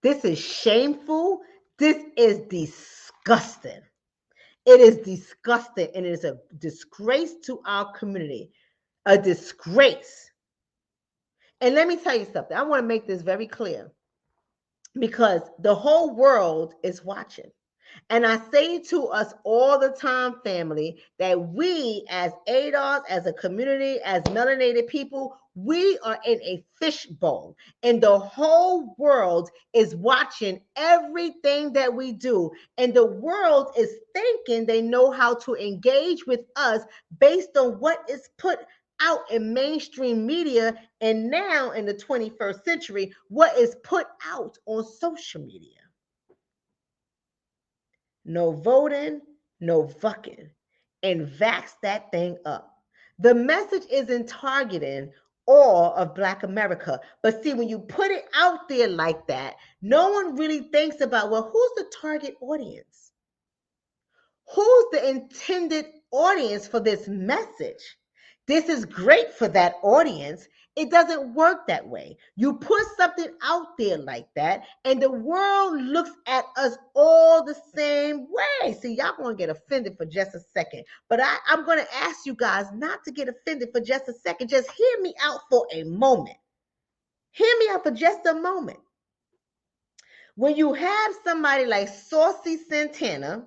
This is shameful. This is disgusting. It is disgusting and it is a disgrace to our community. A disgrace. And let me tell you something. I want to make this very clear because the whole world is watching. And I say to us all the time, family, that we as ADOS, as a community, as melanated people, we are in a fishbowl. And the whole world is watching everything that we do. And the world is thinking they know how to engage with us based on what is put out in mainstream media. And now in the 21st century, what is put out on social media. No voting, no Vucking, and vax that thing up. The message isn't targeting all of Black America. But see, when you put it out there like that, no one really thinks about, well, who's the target audience? Who's the intended audience for this message? This is great for that audience. It doesn't work that way. You put something out there like that, and the world looks at us all the same way. See, y'all gonna get offended for just a second, but I'm gonna ask you guys not to get offended for just a second. Just hear me out for a moment. Hear me out for just a moment. When you have somebody like Saucy Santana,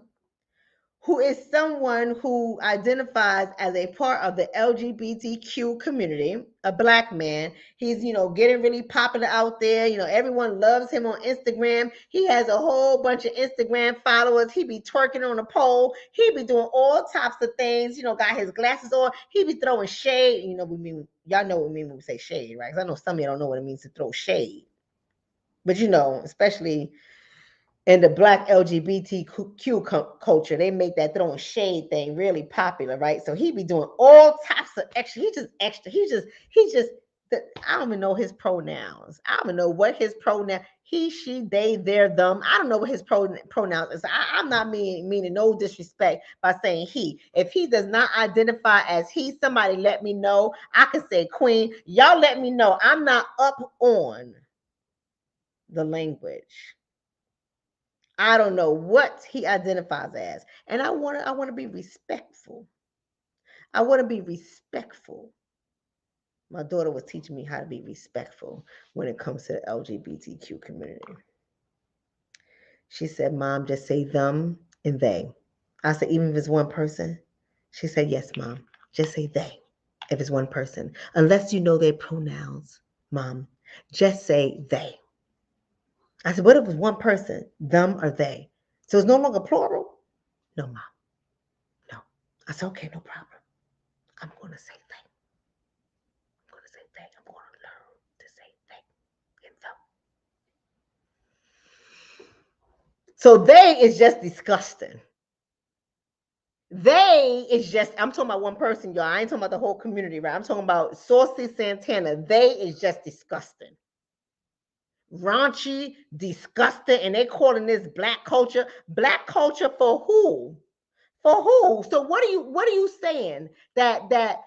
who is someone who identifies as a part of the LGBTQ community, a Black man. He's, getting really popular out there. Everyone loves him on Instagram. He has a whole bunch of Instagram followers. He be twerking on a pole. He be doing all types of things, got his glasses on. He be throwing shade. Y'all know what we mean when we say shade, right? Because I know some of you don't know what it means to throw shade. But, especially in the Black LGBTQ culture, they make that throwing shade thing really popular, right? So he be doing all types of extra. He just extra. He just. I don't even know his pronouns. I don't even know what his pronoun. He, she, they, their, them. I don't know what his pronouns is. I'm not meaning no disrespect by saying he. If he does not identify as he, somebody let me know. I can say queen. Y'all let me know. I'm not up on the language. I don't know what he identifies as. And I want to be respectful. I want to be respectful. My daughter was teaching me how to be respectful when it comes to the LGBTQ community. She said, Mom, just say them and they. I said, even if it's one person? She said, yes, Mom. Just say they if it's one person. Unless you know their pronouns, Mom. Just say they. I said, what if it's one person? Them or they? So it's no longer plural? No, Mom. No. I said, okay, no problem. I'm going to say they. I'm going to say they. I'm going to learn to say they and them. So they is just disgusting. They is just, I'm talking about one person, y'all. I ain't talking about the whole community, right? I'm talking about Saucy Santana. They is just disgusting. Raunchy, disgusting, and they calling this black culture. Black culture for who? For who? So what are you saying? That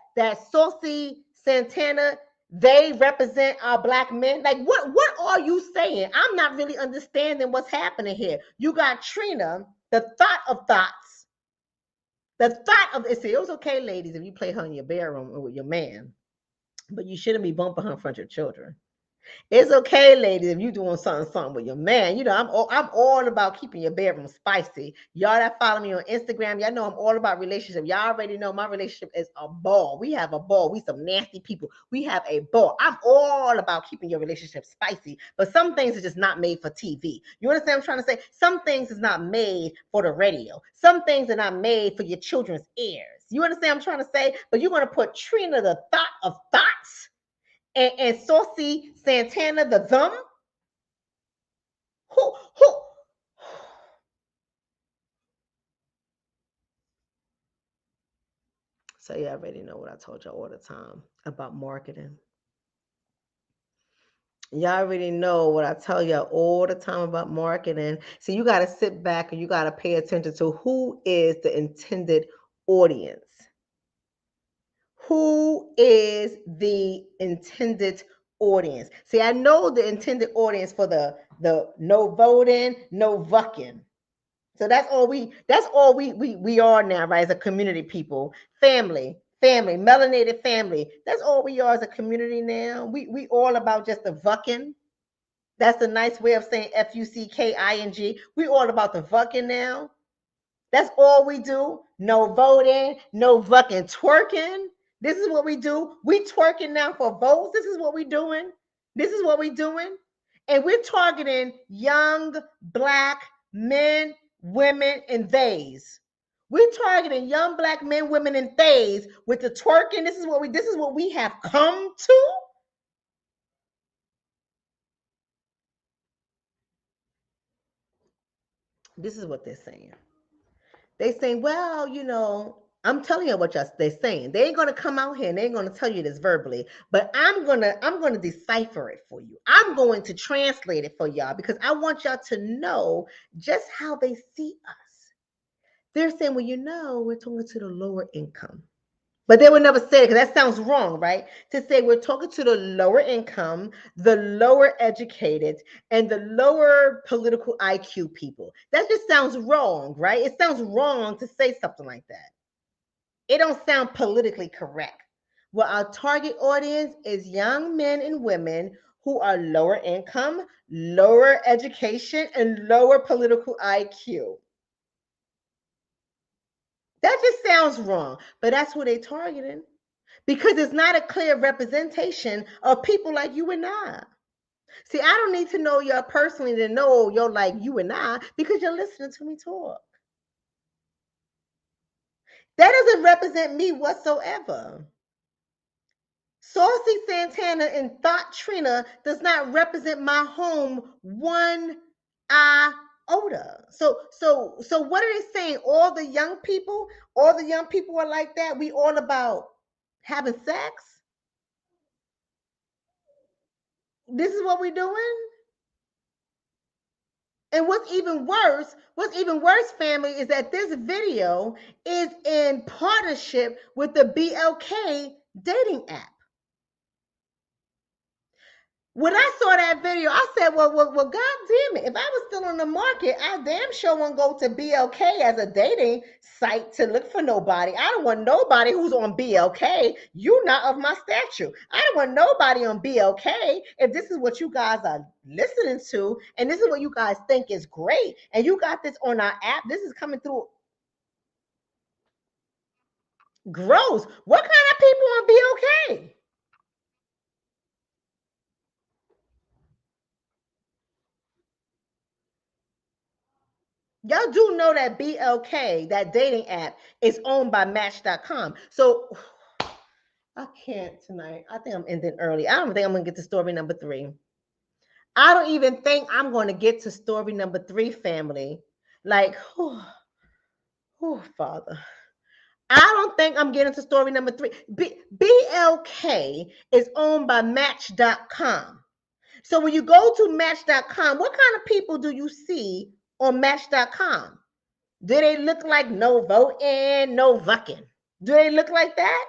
Saucy Santana, they represent our Black men? Like what are you saying? I'm not really understanding what's happening here. You got Trina, the thought of thoughts. The thought of it. See, it was okay, ladies, if you play her in your bedroom with your man, but you shouldn't be bumping her in front of your children. It's okay, ladies, if you doing something with your man. I'm all about keeping your bedroom spicy. Y'all that follow me on Instagram, y'all know I'm all about relationship. Y'all already know my relationship is a ball. We have a ball. We some nasty people. We have a ball. I'm all about keeping your relationship spicy, but some things are just not made for TV. You understand what I'm trying to say? Some things is not made for the radio. Some things are not made for your children's ears. You understand what I'm trying to say? But you're going to put Trina, the thought of thoughts, and Saucy Santana, the them? Who? So you already know what I told you all the time about marketing. Y'all already know what I tell you all the time about marketing. So you got to sit back and you got to pay attention to who is the intended audience. Who is the intended audience? See, I know the intended audience for the no voting, no vucking. So that's all we are now, right? As a community, people, family, melanated family. That's all we are as a community now. We all about just the vucking. That's a nice way of saying Fucking. We all about the vucking now. That's all we do. No voting, no fucking twerking. This is what we do. We twerking now for votes. This is what we doing. This is what we doing. And we're targeting young Black men, women, and theys. We're targeting young Black men, women, and theys with the twerking. This is what we have come to. This is what they're saying. They saying, well, I'm telling you what they're saying. They ain't gonna come out here and they ain't gonna tell you this verbally, but I'm gonna decipher it for you. I'm going to translate it for y'all because I want y'all to know just how they see us. They're saying, well, we're talking to the lower income. But they would never say it because that sounds wrong, right? To say we're talking to the lower income, the lower educated, and the lower political IQ people. That just sounds wrong, right? It sounds wrong to say something like that. It don't sound politically correct. Well, our target audience is young men and women who are lower income, lower education, and lower political IQ. That just sounds wrong, but that's who they targeting. Because it's not a clear representation of people like you and I. See, I don't need to know y'all personally to know you're like you and I because you're listening to me talk. That doesn't represent me whatsoever. Saucy Santana and Thought Trina does not represent my home one iota. So what are they saying? All the young people are like that. We all about having sex. This is what we're doing. And what's even worse, family, is that this video is in partnership with the BLK dating app. When I saw that video, I said, well, God damn it. If I was still on the market, I damn sure won't go to BLK as a dating site to look for nobody. I don't want nobody who's on BLK. You not of my stature. I don't want nobody on BLK. If this is what you guys are listening to, and this is what you guys think is great, and you got this on our app, this is coming through. Gross. What kind of people on BLK? Y'all do know that BLK, that dating app, is owned by Match.com. So I can't tonight. I think I'm ending early. I don't think I'm going to get to story number 3. I don't even think I'm going to get to story number 3, family. Like, Father. I don't think I'm getting to story number 3. BLK is owned by Match.com. So when you go to Match.com, what kind of people do you see on Match.com? Do they look like no voting, no vucking? Do they look like that?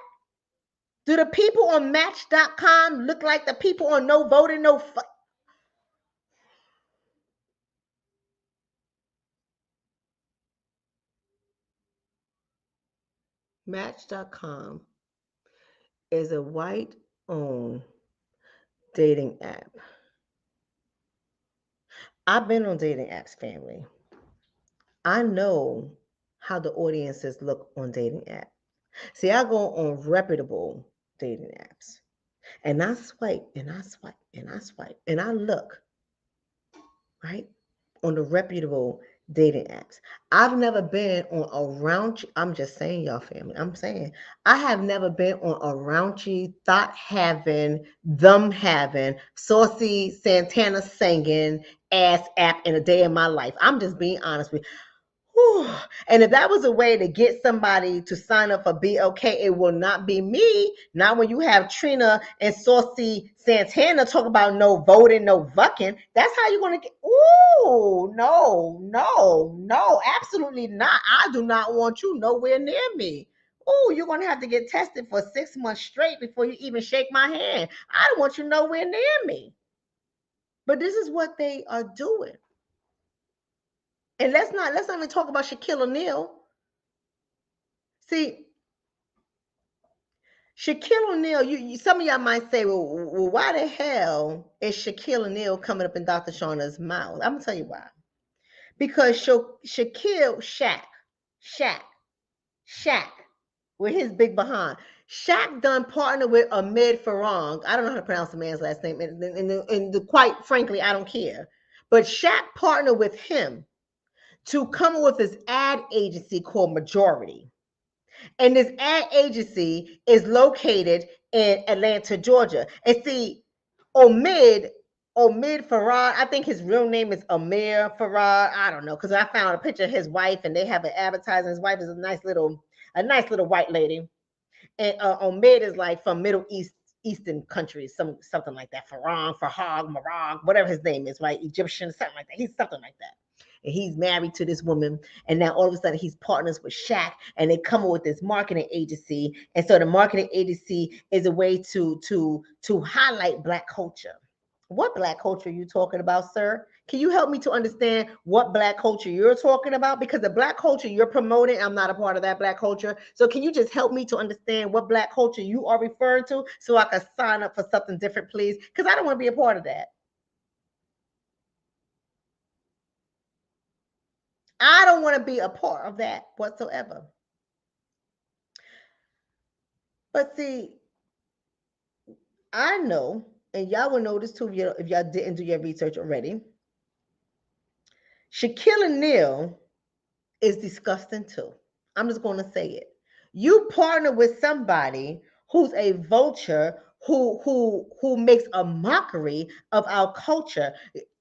Do the people on Match.com look like the people on no voting, no Match.com is a white-owned dating app. I've been on dating apps, family. I know how the audiences look on dating apps. See, I go on reputable dating apps. And I swipe and I swipe and I swipe and I look, right, on the reputable dating apps. I've never been on a raunchy, I'm just saying, y'all, family. I'm saying I have never been on a raunchy, thought having, them having, saucy Santana singing ass app in a day in my life. I'm just being honest with you. And if that was a way to get somebody to sign up for BLK, it will not be me. Not when you have Trina and Saucy Santana talk about no voting, no vucking. That's how you're going to get. Ooh, no, absolutely not. I do not want you nowhere near me. Oh, you're going to have to get tested for 6 months straight before you even shake my hand. I don't want you nowhere near me. But this is what they are doing. And let's not even talk about Shaquille O'Neal. See, Shaquille O'Neal, some of y'all might say, well, why the hell is Shaquille O'Neal coming up in Dr. Shonna's mouth? I'm gonna tell you why. Because Shaq, with his big behind. Shaq done partnered with Ahmed Farang. I don't know how to pronounce the man's last name, and quite frankly, I don't care. But Shaq partnered with him to come up with this ad agency called Majority. And this ad agency is located in Atlanta, Georgia. And see, Omid Omid Farad. I think his real name is Amir Farad. I don't know because I found a picture of his wife and they have an advertising. His wife is a nice little white lady, and Omid is like from Middle Eastern countries, something like that. Farhag, Marag, whatever his name is, right? Egyptian, something like that. He's something like that. And he's married to this woman, and now all of a sudden he's partners with Shaq, and they come up with this marketing agency. And so the marketing agency is a way to highlight Black culture. What Black culture are you talking about, sir? Can you help me to understand what Black culture you're talking about? Because the Black culture you're promoting, I'm not a part of that Black culture. So can you just help me to understand what Black culture you are referring to so I can sign up for something different, please? Because I don't want to be a part of that. I don't want to be a part of that whatsoever. But see, I know, and y'all will know this too if y'all didn't do your research already. Shaquille O'Neal is disgusting too. I'm just going to say it. You partner with somebody who's a vulture who makes a mockery of our culture.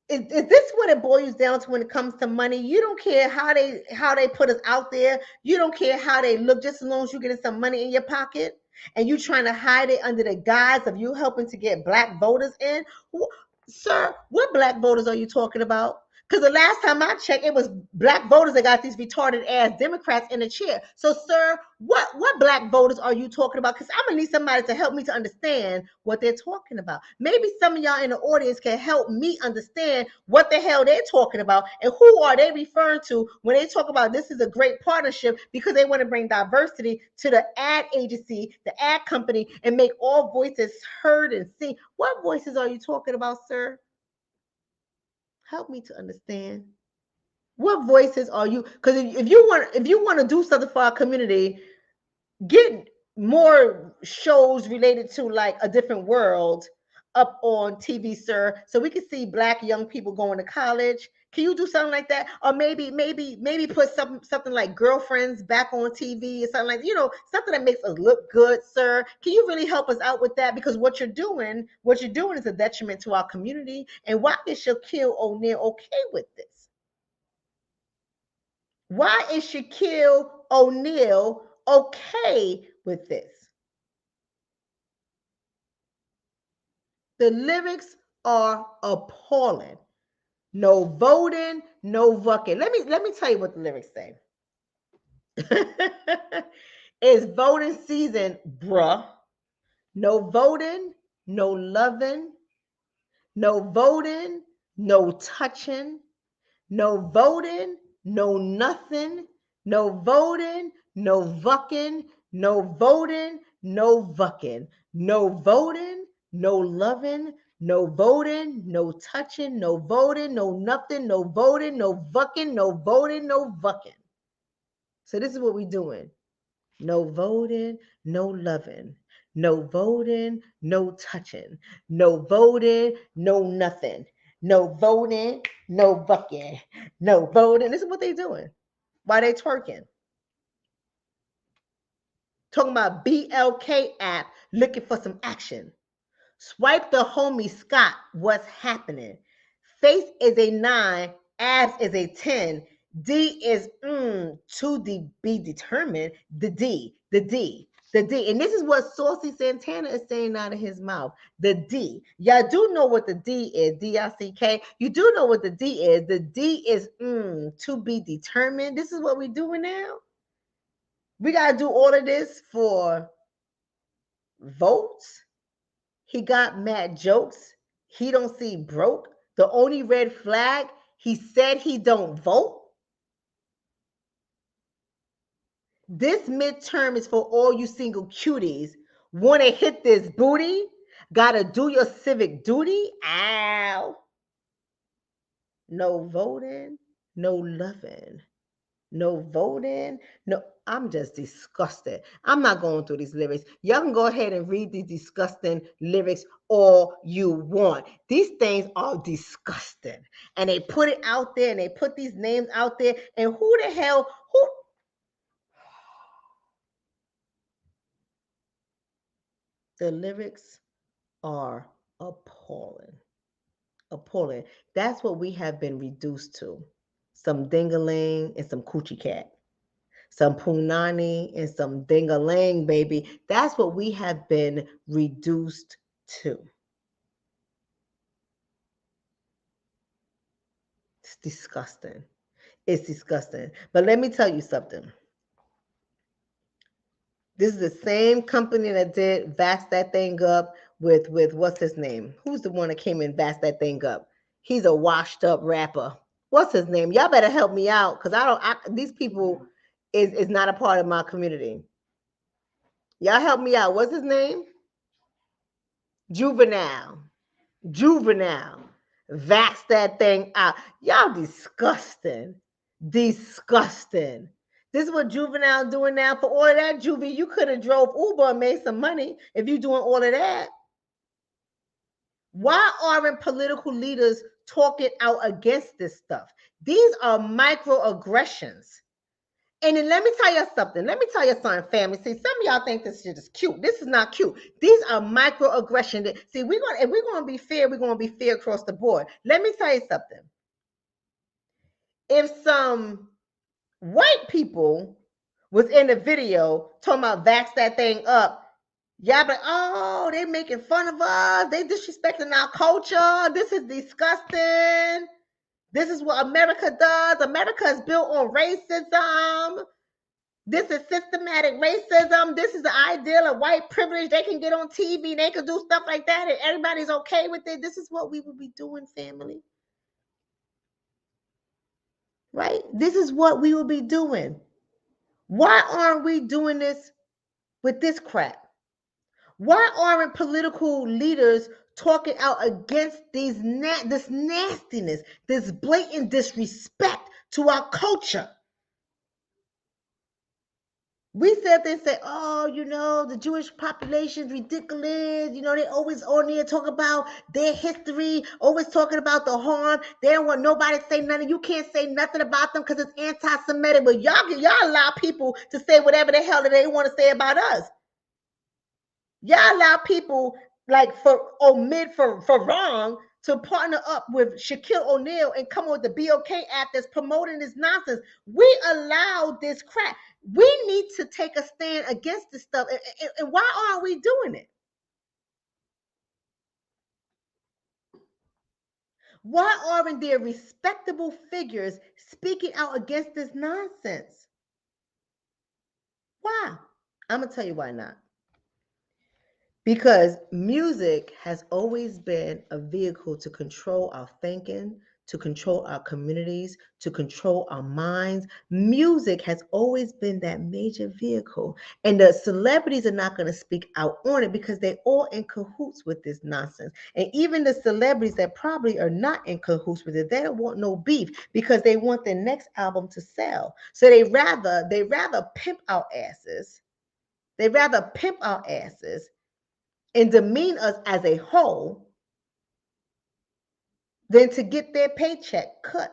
Is this what it boils down to when it comes to money? You don't care how they put us out there. You don't care how they look, just as long as you getting some money in your pocket and you trying to hide it under the guise of you helping to get Black voters in. Sir, what Black voters are you talking about? Because the last time I checked, it was Black voters that got these retarded ass Democrats in the chair. So, sir, what Black voters are you talking about? Because I'm gonna need somebody to help me to understand what they're talking about. Maybe some of y'all in the audience can help me understand what the hell they're talking about and who are they referring to when they talk about this is a great partnership because they want to bring diversity to the ad agency, the ad company, and make all voices heard and seen. What voices are you talking about, sir? Help me to understand. What voices are you? Because if you want to do something for our community, get more shows related to like a different world up on TV, sir, so we can see Black young people going to college. Can you do something like that? Or maybe put something like Girlfriends back on TV or something like, something that makes us look good, sir. Can you really help us out with that? Because what you're doing is a detriment to our community. And why is Shaquille O'Neal okay with this? Why is Shaquille O'Neal okay with this? The lyrics are appalling. No voting, no vucking. Let me tell you what the lyrics say. It's voting season, bruh. No voting, no loving, no voting, no touching, no voting, no nothing, no voting, no vucking, no voting, no vucking, no voting, no loving, no voting, no touching, no voting, no nothing, no voting, no vucking, no voting, no vucking. So this is what we're doing. No voting, no loving. No voting, no touching. No voting, no nothing. No voting, no bucking. No voting. This is what they doing. Why they twerking? Talking about BLK app looking for some action. Swipe the homie Scott. What's happening? Face is a 9, abs is a 10. D is to be determined. The D. And this is what Saucy Santana is saying out of his mouth. The D. Y'all do know what the D is. DICK. You do know what the D is. The D is to be determined. This is what we're doing now. We got to do all of this for votes. He got mad jokes. He don't see broke. The only red flag, he said he don't vote. This midterm is for all you single cuties. Want to hit this booty? Gotta do your civic duty? Ow. No voting, no loving. No voting. No, I'm just disgusted. I'm not going through these lyrics. Y'all can go ahead and read these disgusting lyrics all you want. These things are disgusting. And they put it out there and they put these names out there. And who the hell, who? The lyrics are appalling. Appalling. That's what we have been reduced to. Some dingaling and some coochie cat. Some punani and some dingaling, baby. That's what we have been reduced to. It's disgusting. It's disgusting. But let me tell you something. This is the same company that did Vast that thing up with what's his name? Who's the one that came and Vast that thing up? He's a washed up rapper. What's his name? Y'all better help me out because these people is not a part of my community. Y'all help me out. What's his name? Juvenile. Juvenile. Vax that thing out. Y'all disgusting. Disgusting. This is what Juvenile doing now for all of that, Juvie. You could have drove Uber and made some money if you doing all of that. Why aren't political leaders talking out against this stuff? These are microaggressions. And then let me tell you something. Let me tell you something, family. See, some of y'all think this shit is cute. This is not cute. These are microaggressions. See, if we're gonna be fair, we're gonna be fair across the board. Let me tell you something. If some white people was in the video talking about vax that thing up, y'all be like, oh, they making fun of us. They disrespecting our culture. This is disgusting. This is what America does. America is built on racism. This is systematic racism. This is the ideal of white privilege. They can get on TV. They can do stuff like that, and everybody's okay with it. This is what we would be doing, family. Right? This is what we will be doing. Why aren't we doing this with this crap? Why aren't political leaders talking out against this nastiness, this blatant disrespect to our culture? We sit there and say, oh, the Jewish population is ridiculous. They always on there talk about their history, always talking about the harm. They don't want nobody to say nothing. You can't say nothing about them because it's anti-Semitic. But y'all allow people to say whatever the hell that they want to say about us. Y'all allow people like for wrong to partner up with Shaquille O'Neal and come with the BOK app that's promoting this nonsense. We allow this crap. We need to take a stand against this stuff. And why aren't we doing it? Why aren't there respectable figures speaking out against this nonsense? Why? I'm going to tell you why not. Because music has always been a vehicle to control our thinking, to control our communities, to control our minds. Music has always been that major vehicle. And the celebrities are not going to speak out on it because they're all in cahoots with this nonsense. And even the celebrities that probably are not in cahoots with it, they don't want no beef because they want their next album to sell. So they rather pimp our asses. They rather pimp our asses and demean us as a whole than to get their paycheck cut.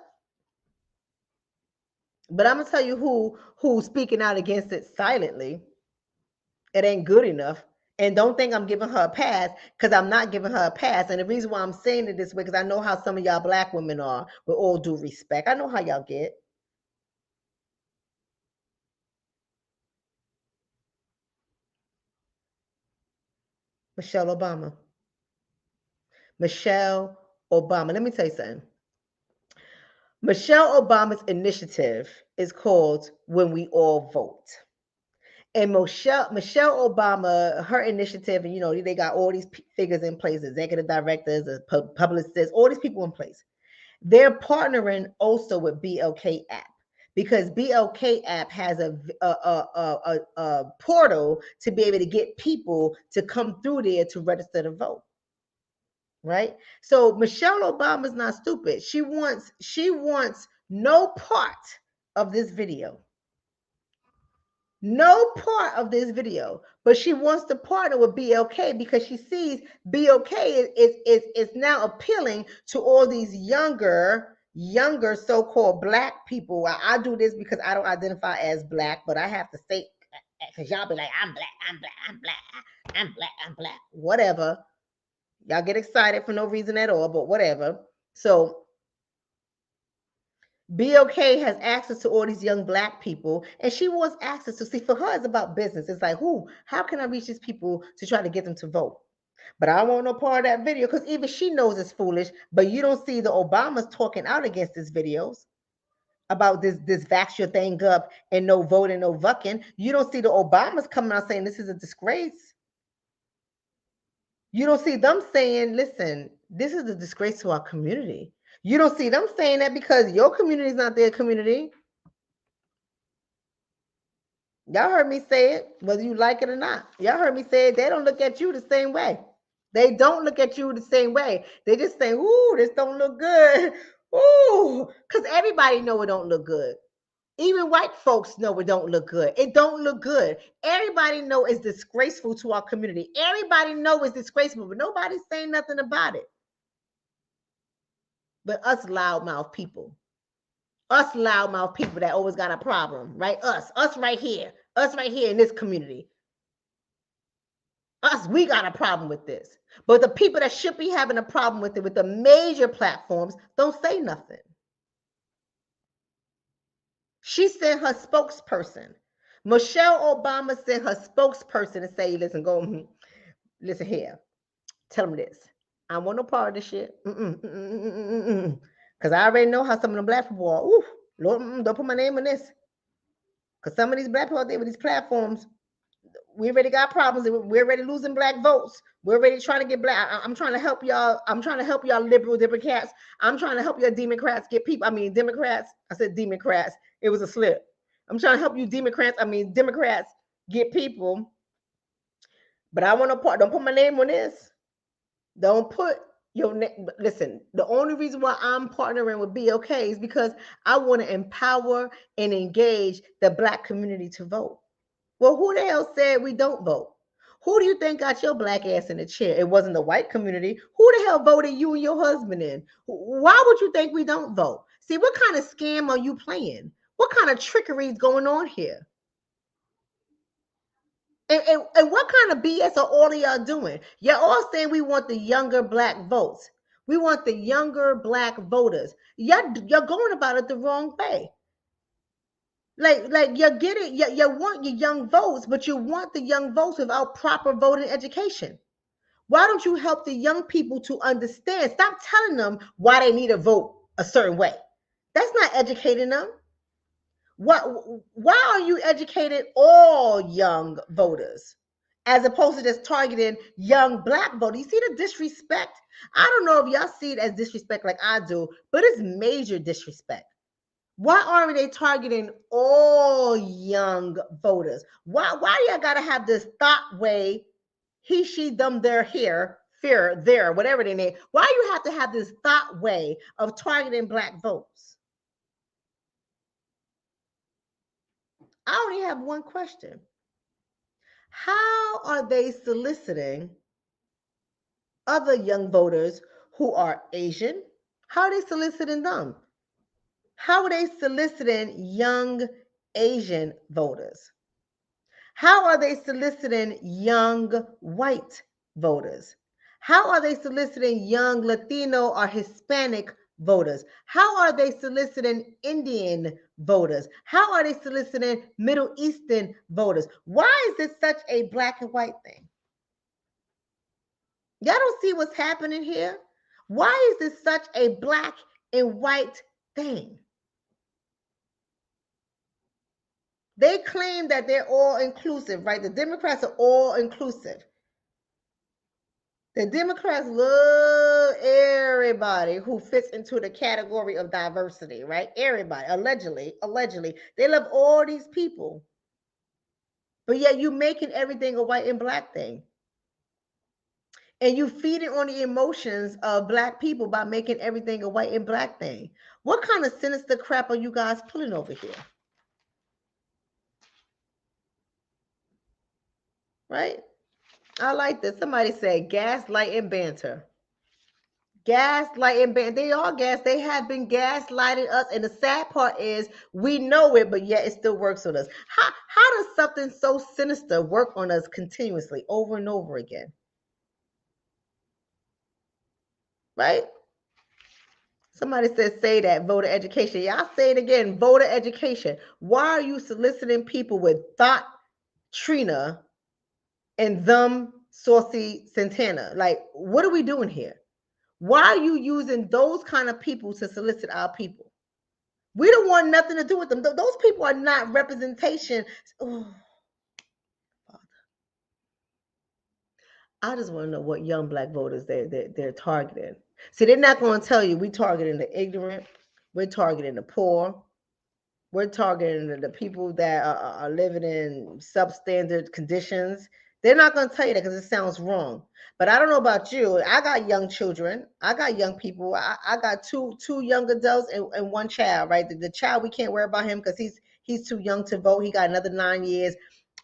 But I'm gonna tell you who's speaking out against it silently. It ain't good enough. And don't think I'm giving her a pass, because I'm not giving her a pass. And the reason why I'm saying it this way, because I know how some of y'all black women are, with all due respect. I know how y'all get. Michelle Obama. Michelle Obama. Let me tell you something. Michelle Obama's initiative is called When We All Vote. And Michelle Obama, her initiative, and they got all these figures in place, executive directors, publicists, all these people in place. They're partnering also with BLK app, because BLK app has a portal to be able to get people to come through there to register to vote. Right? So Michelle Obama's not stupid. She wants no part of this video. No part of this video, but she wants to partner with BLK because she sees BLK is now appealing to all these younger so-called black people. I do this because I don't identify as black, but I have to say, because y'all be like, I'm black, whatever. Y'all get excited for no reason at all, but whatever. So BOK has access to all these young black people, and she wants access to see. For her, it's about business. It's like, how can I reach these people to try to get them to vote? But I don't want no part of that video because even she knows it's foolish. But you don't see the Obamas talking out against these videos about this vax your thing up and no voting, no vucking. You don't see the Obamas coming out saying this is a disgrace. You don't see them saying, listen, this is a disgrace to our community. You don't see them saying that because your community is not their community. Y'all heard me say it, whether you like it or not. Y'all heard me say it. They don't look at you the same way. They don't look at you the same way. They just say, ooh, this don't look good. Ooh, because everybody know it don't look good. Even white folks know it don't look good. It don't look good. Everybody know it's disgraceful to our community. Everybody know it's disgraceful, but nobody's saying nothing about it. But us loudmouth people. Us loudmouth people that always got a problem, right? Us right here in this community. We got a problem with this. But the people that should be having a problem with it, with the major platforms, don't say nothing. She sent her spokesperson. Michelle Obama sent her spokesperson to say, listen, listen here. Tell them this. I don't want no part of this shit. Because I already know how some of them black people are. Ooh, Lord, don't put my name on this. Because some of these black people out there with these platforms, we already got problems. We're already losing black votes. We're already trying to get black. I'm trying to help y'all. I'm trying to help y'all liberal Democrats. I'm trying to help your Democrats get people. Democrats. I said Democrats. It was a slip. I'm trying to help you Democrats get people. But I want to don't put my name on this. Don't put your name. Listen, the only reason why I'm partnering with BOK is because I want to empower and engage the black community to vote. Well, who the hell said we don't vote? Who do you think got your black ass in the chair? It wasn't the white community. Who the hell voted you and your husband in? Why would you think we don't vote? See, what kind of scam are you playing? What kind of trickery is going on here? And what kind of BS are all of y'all doing? You're all saying we want the younger black votes. We want the younger black voters. You're going about it the wrong way. Like you're getting, you want your young votes, but you want the young votes without proper voting education. Why don't you help the young people to understand? Stop telling them why they need to vote a certain way. That's not educating them. Why are you educating all young voters as opposed to just targeting young black voters? You see the disrespect? I don't know if y'all see it as disrespect like I do, but it's major disrespect. Why aren't they targeting all young voters? Why do y'all gotta have this thought way, he, she, them, their, here, fear, there, whatever they name? Why do you have to have this thought way of targeting black votes? I only have one question. How are they soliciting other young voters who are Asian? How are they soliciting them? How are they soliciting young Asian voters? How are they soliciting young white voters? How are they soliciting young Latino or Hispanic voters? How are they soliciting Indian voters? How are they soliciting Middle Eastern voters? Why is this such a black and white thing? Y'all don't see what's happening here? Why is this such a black and white thing? They claim that they're all inclusive, right? The Democrats are all inclusive. The Democrats love everybody who fits into the category of diversity, right? Everybody, allegedly. They love all these people. But yet you making everything a white and black thing. And you feeding on the emotions of black people by making everything a white and black thing. What kind of sinister crap are you guys pulling over here? Right? I like this. Somebody said gaslight and banter. Gaslight and banter. They are gas. They have been gaslighting us. And the sad part is we know it, but yet it still works on us. How does something so sinister work on us continuously over and over again? right? Somebody said, say that, voter education. Y'all say it again, voter education. Why are you soliciting people with thought Trina and them Saucy Santana? Like, what are we doing here? Why are you using those kind of people to solicit our people? We don't want nothing to do with them. Those people are not representation. Oh, I just want to know what young black voters they're targeting. See, they're not going to tell you we targeting the ignorant, we're targeting the poor, we're targeting the people that are living in substandard conditions. They're not going to tell you that because it sounds wrong. But I don't know about you. I got young children. I got young people. I got two young adults and one child, right? The child, we can't worry about him because he's too young to vote. He got another 9 years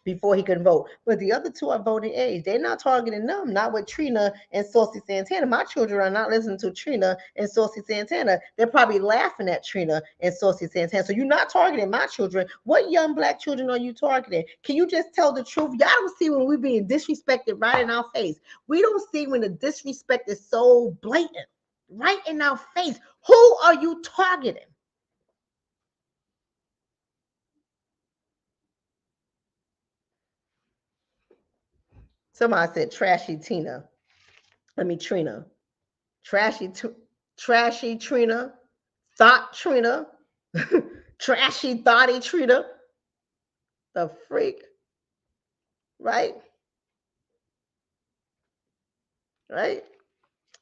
before he can vote. But the other two are voting age. They're not targeting them, not with Trina and Saucy Santana. My children are not listening to Trina and Saucy Santana. They're probably laughing at Trina and Saucy Santana. So you're not targeting my children. What young black children are you targeting? Can you just tell the truth? Y'all don't see when we're being disrespected right in our face. We don't see when the disrespect is so blatant, right in our face. Who are you targeting? Somebody said trashy Tina. Trina. Trashy, trashy Trina, thought Trina, trashy thoughty Trina, the freak, right? Right?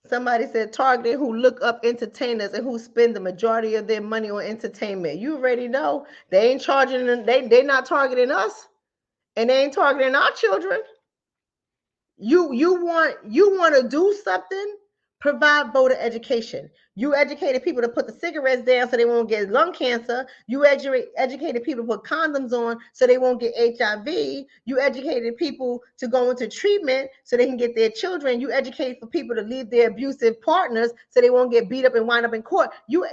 Somebody said targeting who look up entertainers and who spend the majority of their money on entertainment. You already know they ain't charging them, they not targeting us, and they ain't targeting our children. You want to do something, provide voter education. You educated people to put the cigarettes down so they won't get lung cancer. You educated people to put condoms on so they won't get HIV. You educated people to go into treatment so they can get their children. You educated for people to leave their abusive partners so they won't get beat up and wind up in court. You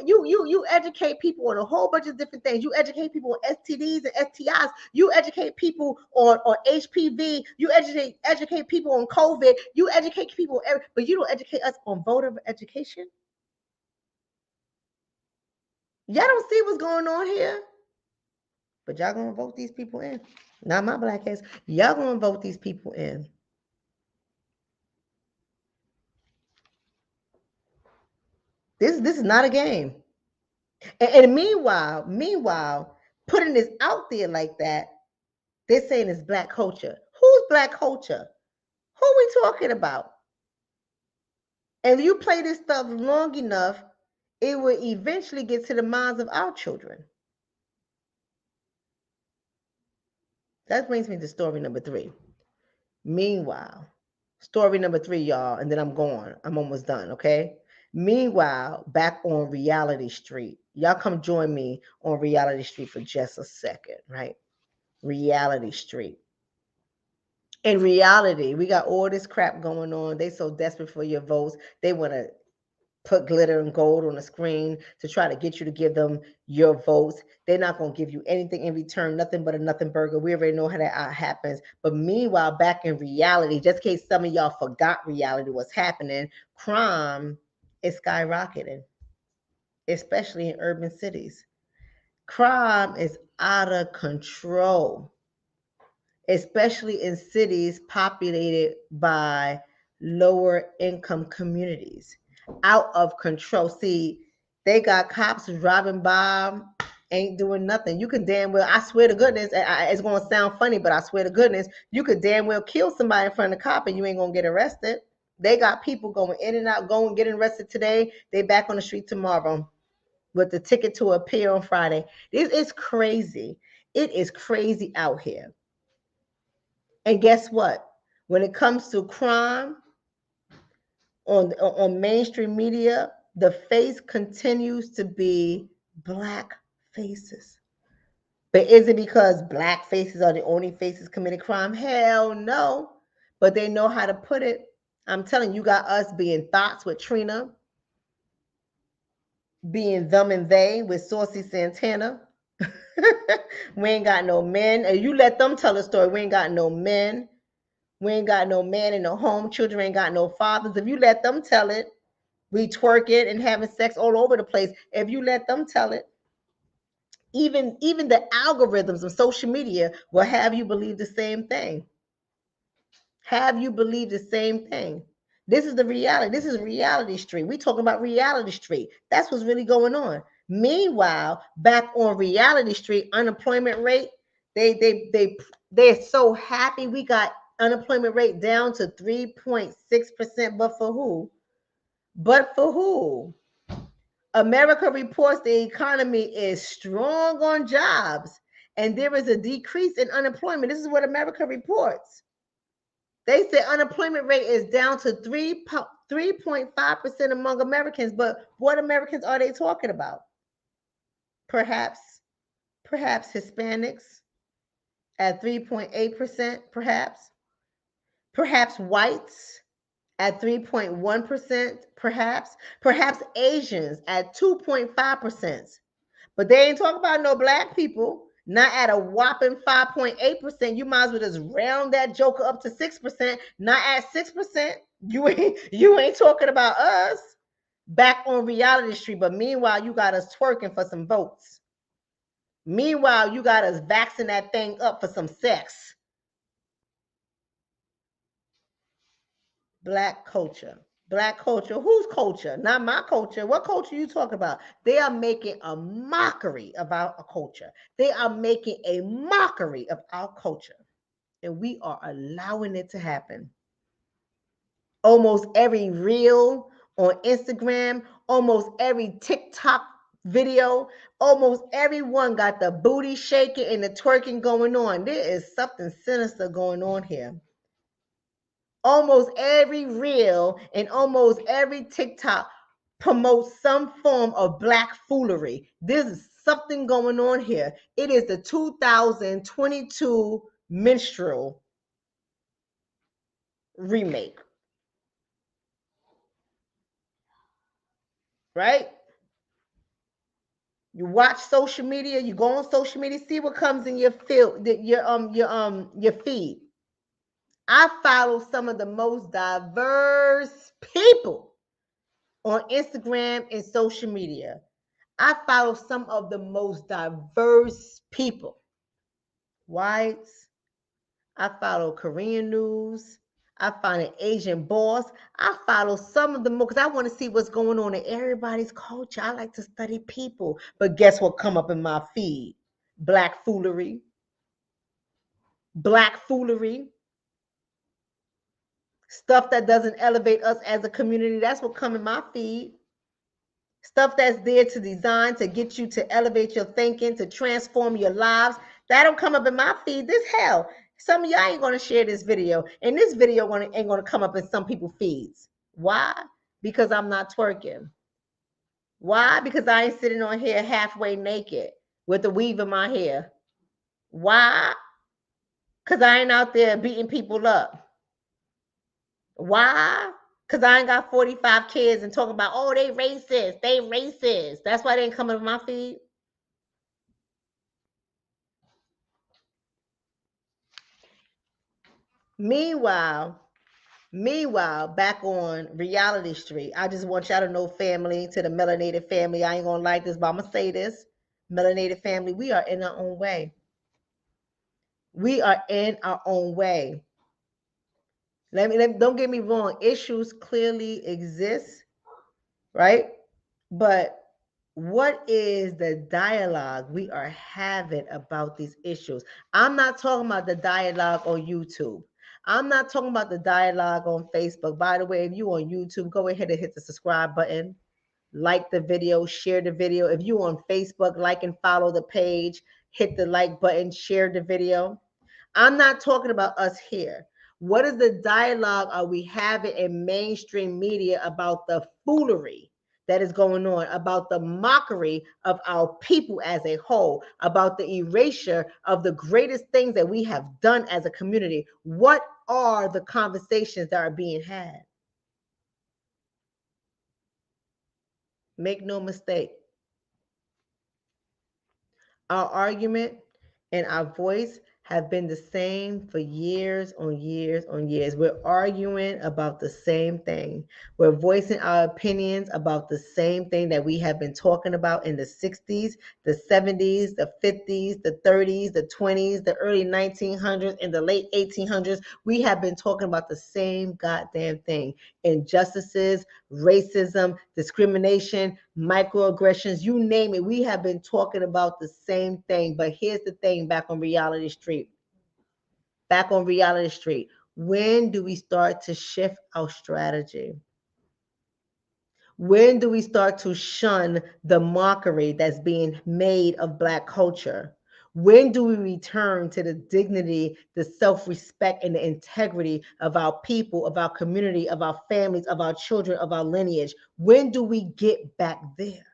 educate people on a whole bunch of different things. You educate people on STDs and STIs. You educate people on HPV. You educate people on COVID. You educate people on but you don't educate us on voter education. Y'all don't see what's going on here, but y'all gonna vote these people in. Not my black ass. Y'all gonna vote these people in. This is not a game. And meanwhile, putting this out there like that, they're saying it's black culture. Who's black culture? Who are we talking about? And if you play this stuff long enough, it will eventually get to the minds of our children. That brings me to story number 3. Meanwhile, story number 3, y'all, and then I'm going. I'm almost done, okay? Meanwhile, back on Reality Street. Y'all come join me on Reality Street for just a second, right? Reality Street. In reality, we got all this crap going on. They so desperate for your votes. They want to put glitter and gold on the screen to try to get you to give them your votes. They're not going to give you anything in return, nothing but a nothing burger. We already know how that happens. But meanwhile, back in reality, just in case some of y'all forgot reality, what's happening, crime is skyrocketing, especially in urban cities. Crime is out of control, especially in cities populated by lower income communities. Out of control. See, they got cops driving by, ain't doing nothing. You could damn well, I swear to goodness, it's going to sound funny, but I swear to goodness, you could damn well kill somebody in front of the cop and you ain't going to get arrested. They got people going in and out, going getting arrested today. They back on the street tomorrow with the ticket to appear on Friday. This is crazy. It is crazy out here. And guess what? When it comes to crime on mainstream media, the face continues to be black faces. But is it because black faces are the only faces committing crime? Hell no. But they know how to put it. I'm telling you, got us being thoughts with Trina, being them and they with Saucy Santana. We ain't got no men. And you let them tell a story. We ain't got no men. We ain't got no man in the home. Children ain't got no fathers. If you let them tell it, We twerking and having sex all over the place. If you let them tell it, even the algorithms of social media will have you believe the same thing. Have you believe the same thing? This is the reality. This is reality street. We talking about reality street. That's what's really going on. Meanwhile, back on reality street, unemployment rate, they're so happy we got unemployment rate down to 3.6%. But for who? But for who? America reports the economy is strong on jobs and there is a decrease in unemployment. This is what America reports. They say unemployment rate is down to 3.5% among Americans. But what Americans are they talking about? Perhaps Hispanics at 3.8%, perhaps whites at 3.1%, perhaps Asians at 2.5%. But they ain't talking about no black people, not at a whopping 5.8%. You might as well just round that joker up to 6%, not at 6%. You ain't talking about us back on reality street. But meanwhile, you got us twerking for some votes. Meanwhile, you got us vaxing that thing up for some sex. Black culture. Black culture. Whose culture? Not my culture. What culture you talking about? They are making a mockery of our culture. They are making a mockery of our culture. And we are allowing it to happen. Almost every reel on Instagram, almost every TikTok video, almost everyone got the booty shaking and the twerking going on. There is something sinister going on here. Almost every reel and almost every TikTok promotes some form of black foolery. There's something going on here. It is the 2022 minstrel remake. Right? You watch social media, you go on social media, see what comes in your field, your feed. I follow some of the most diverse people on Instagram and social media. I follow some of the most diverse people. Whites. I follow Korean news. I find an Asian boss. I follow some of them because I want to see what's going on in everybody's culture. I like to study people. But guess what come up in my feed? Black foolery. Black foolery. Stuff that doesn't elevate us as a community. That's what come in my feed. Stuff that's there to design to get you to elevate your thinking, to transform your lives. That don't come up in my feed. This hell. Some of y'all ain't gonna share this video, and this video ain't gonna come up in some people's feeds. Why? Because I'm not twerking. Why? Because I ain't sitting on here halfway naked with the weave in my hair. Why? Because I ain't out there beating people up. Why? Because I ain't got 45 kids and talking about, oh, they racist. They racist. That's why they ain't coming to my feed. Meanwhile, back on reality street, I just want y'all to know, family, to the melanated family, I ain't gonna like this, but I'm gonna say this. Melanated family, we are in our own way. We are in our own way. Don't get me wrong, issues clearly exist, right? But what is the dialogue we are having about these issues? I'm not talking about the dialogue on YouTube. I'm not talking about the dialogue on Facebook. By the way, if you on YouTube, go ahead and hit the subscribe button, like the video, share the video. If you on Facebook, like and follow the page, hit the like button, share the video. I'm not talking about us here. What is the dialogue are we having in mainstream media about the foolery that is going on, about the mockery of our people as a whole, about the erasure of the greatest things that we have done as a community? What are the conversations that are being had? Make no mistake. Our argument and our voice have been the same for years on years on years. We're arguing about the same thing. We're voicing our opinions about the same thing that we have been talking about in the 60s, the 70s, the 50s, the 30s, the 20s, the early 1900s, and the late 1800s. We have been talking about the same goddamn thing. Injustices, racism, discrimination, microaggressions, you name it. We have been talking about the same thing. But here's the thing, back on Reality Street. Back on Reality Street. When do we start to shift our strategy? When do we start to shun the mockery that's being made of Black culture? When do we return to the dignity, the self-respect, and the integrity of our people, of our community, of our families, of our children, of our lineage? When do we get back there?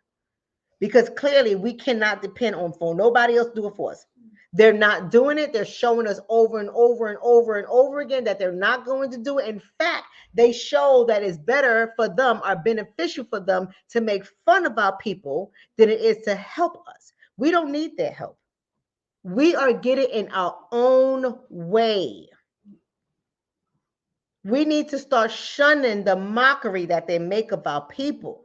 Because clearly we cannot depend on for nobody else to do it for us. They're not doing it. They're showing us over and over and over and over again that they're not going to do it. In fact, they show that it's better for them or beneficial for them to make fun of our people than it is to help us. We don't need their help. We are getting in our own way. We need to start shunning the mockery that they make of our people.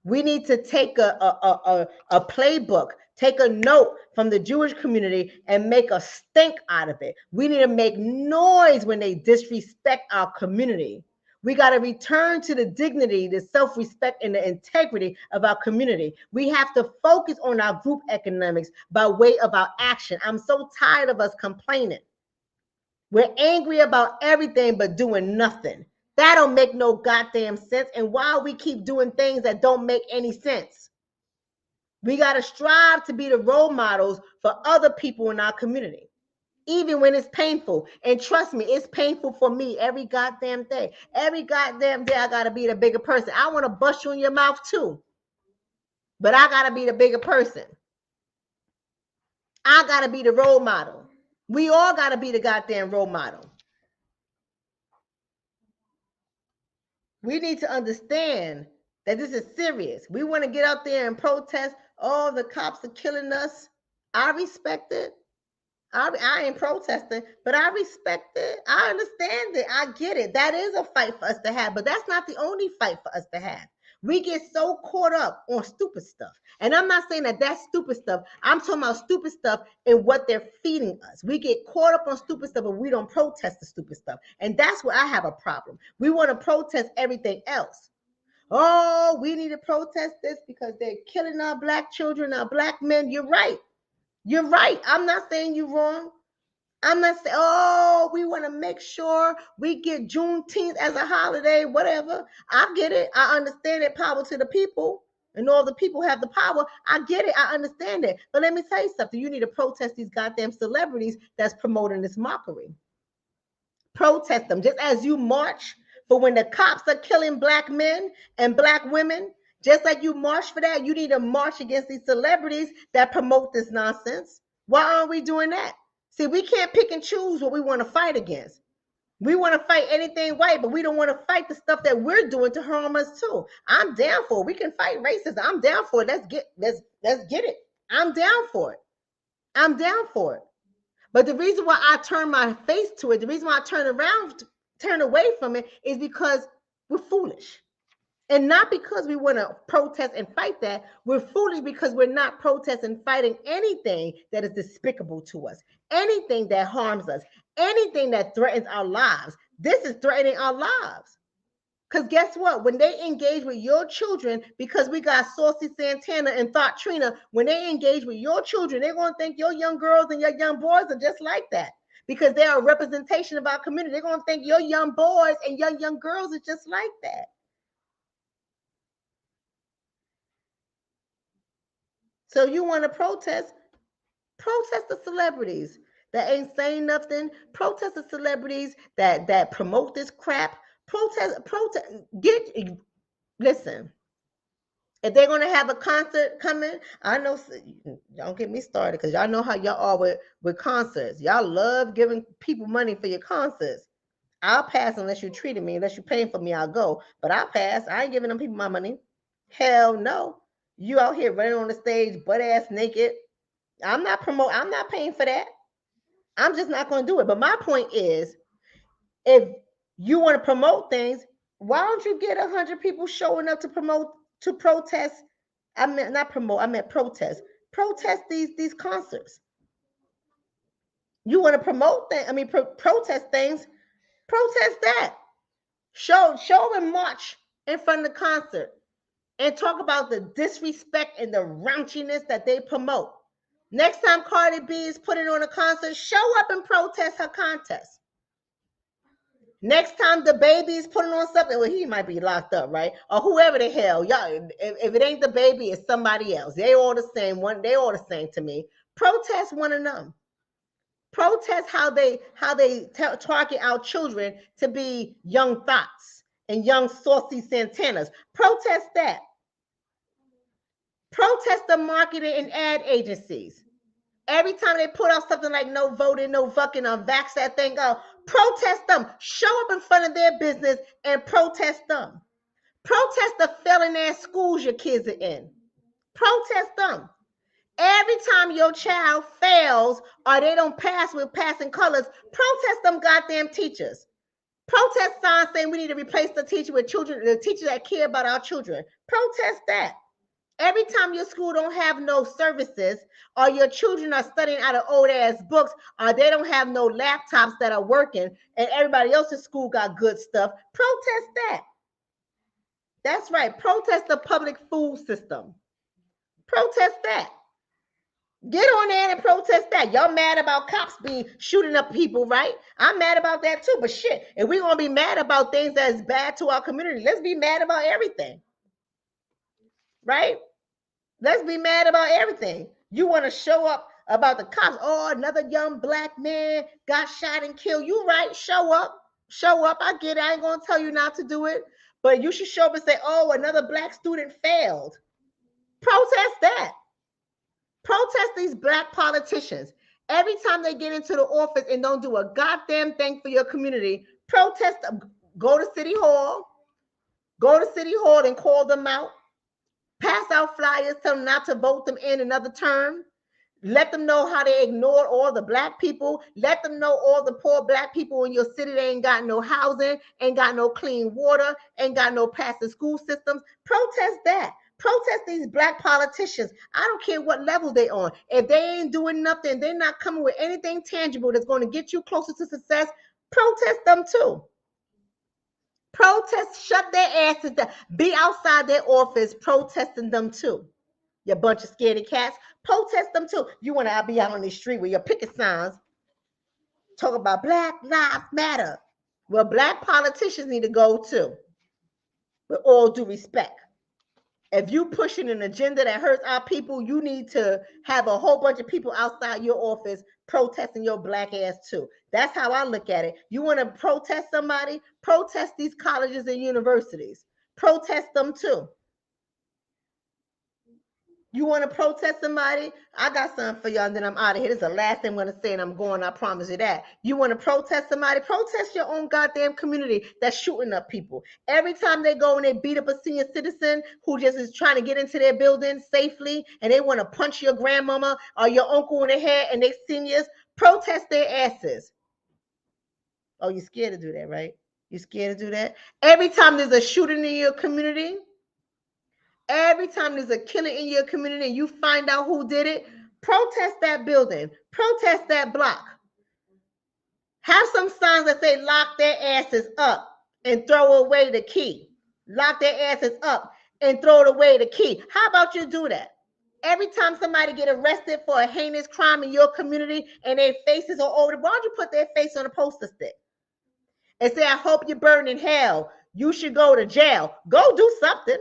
We need to take a playbook, take a note from the Jewish community and make a stink out of it. We need to make noise when they disrespect our community. We got to return to the dignity, the self-respect, and the integrity of our community. We have to focus on our group economics by way of our action. I'm so tired of us complaining. We're angry about everything but doing nothing. That don't make no goddamn sense. And why we keep doing things that don't make any sense? We got to strive to be the role models for other people in our community, even when it's painful. And trust me, it's painful for me every goddamn day. Every goddamn day, I got to be the bigger person. I want to bust you in your mouth too, but I got to be the bigger person. I got to be the role model. We all got to be the goddamn role model. We need to understand that this is serious. We want to get out there and protest. Oh, the cops are killing us. I respect it. I ain't protesting, but I respect it. I understand it. I get it. That is a fight for us to have, but that's not the only fight for us to have. We get so caught up on stupid stuff. And I'm not saying that that's stupid stuff. I'm talking about stupid stuff and what they're feeding us. We get caught up on stupid stuff, but we don't protest the stupid stuff. And that's where I have a problem. We want to protest everything else. Oh, we need to protest this because they're killing our Black children, our Black men. You're right. You're right. I'm not saying you're wrong. I'm not saying, oh, we want to make sure we get Juneteenth as a holiday, whatever. I get it. I understand it. Power to the people. And all the people have the power. I get it. I understand it. But let me tell you something. You need to protest these goddamn celebrities that's promoting this mockery. Protest them. Just as you march for when the cops are killing Black men and Black women, just like you march for that, you need to march against these celebrities that promote this nonsense. Why aren't we doing that? See, we can't pick and choose what we want to fight against. We want to fight anything white, but we don't want to fight the stuff that we're doing to harm us too. I'm down for it. We can fight racism. I'm down for it. Let's get it. I'm down for it. I'm down for it. But the reason why I turn my face to it, the reason why I turn away from it is because we're foolish. And not because we want to protest and fight that. We're foolish because we're not protesting, fighting anything that is despicable to us, anything that harms us, anything that threatens our lives. This is threatening our lives. Because guess what? When they engage with your children, because we got Saucy Santana and Thought Trina, when they engage with your children, they're going to think your young girls and your young boys are just like that. Because they are a representation of our community. They're going to think your young boys and your young girls are just like that. So you want to protest the celebrities that ain't saying nothing. Protest the celebrities that promote this crap. Protest. Listen. If they're gonna have a concert coming, I know. Don't get me started because y'all know how y'all are with concerts. Y'all love giving people money for your concerts. I'll pass unless you're treating me, unless you're paying for me. I'll go, but I'll pass. I ain't giving them people my money. Hell no. You out here running on the stage, butt ass naked. I'm not paying for that. I'm just not going to do it. But my point is, if you want to promote things, why don't you get 100 people showing up to protest? I meant not promote. I meant protest. Protest these concerts. You want to promote things? I mean, protest things. Protest that. Show and march in front of the concert and talk about the disrespect and the raunchiness that they promote. Next time Cardi B is putting on a concert, show up and protest her contest. Next time the baby is putting on something, well, he might be locked up, right? Or whoever the hell, y'all. If it ain't the baby, it's somebody else. They all the same. They all the same to me. Protest one of them. Protest how they target our children to be young thoughts and young saucy Santanas. Protest that. Protest the marketing and ad agencies. Every time they put out something like no voting, no Vucking, or vax that thing up, protest them. Show up in front of their business and protest them. Protest the failing ass schools your kids are in. Protest them. Every time your child fails or they don't pass with passing colors, protest them goddamn teachers. Protest signs saying we need to replace the teacher with children, the teachers that care about our children. Protest that. Every time your school don't have no services or your children are studying out of old ass books or they don't have no laptops that are working and everybody else's school got good stuff, protest that. That's right. Protest the public food system. Protest that. Get on there and protest that. Y'all mad about cops being shooting up people, right? I'm mad about that too. But shit, if we're going to be mad about things that's bad to our community, let's be mad about everything. Right? Let's be mad about everything. You want to show up about the cops. Oh, another young black man got shot and killed. You right. Show up. Show up. I get it. I ain't going to tell you not to do it. But you should show up and say, oh, another black student failed. Protest that. Protest these black politicians. Every time they get into the office and don't do a goddamn thing for your community, protest them. Go to City Hall. Go to City Hall and call them out. Pass out flyers, tell them not to vote them in another term. Let them know how they ignored all the black people. Let them know all the poor black people in your city, they ain't got no housing, ain't got no clean water, ain't got no passing school systems. Protest that. Protest these black politicians. I don't care what level they on. If they ain't doing nothing, they're not coming with anything tangible that's going to get you closer to success, protest them too. Protest, shut their asses down. Be outside their office protesting them too. You bunch of scaredy cats. Protest them too. You want to be out on the street with your picket signs, talk about Black Lives Matter. Well, black politicians need to go too. With all due respect. If you pushing an agenda that hurts our people, you need to have a whole bunch of people outside your office protesting your black ass too. That's how I look at it. You want to protest somebody? Protest these colleges and universities. Protest them too. You want to protest somebody? I got something for y'all, and then I'm out of here. This is the last thing I'm going to say, and I'm going. I promise you that. You want to protest somebody? Protest your own goddamn community that's shooting up people. Every time they go and they beat up a senior citizen who just is trying to get into their building safely, and they want to punch your grandmama or your uncle in the head, and they seniors, protest their asses. Oh, you're scared to do that, right? You're scared to do that? Every time there's a shooting in your community, every time there's a killing in your community and you find out who did it, protest that building, protest that block. Have some signs that say lock their asses up and throw away the key. Lock their asses up and throw away the key. How about you do that? Every time somebody get arrested for a heinous crime in your community and their faces are over, why don't you put their face on a poster stick and say, I hope you burn in hell. You should go to jail. Go do something.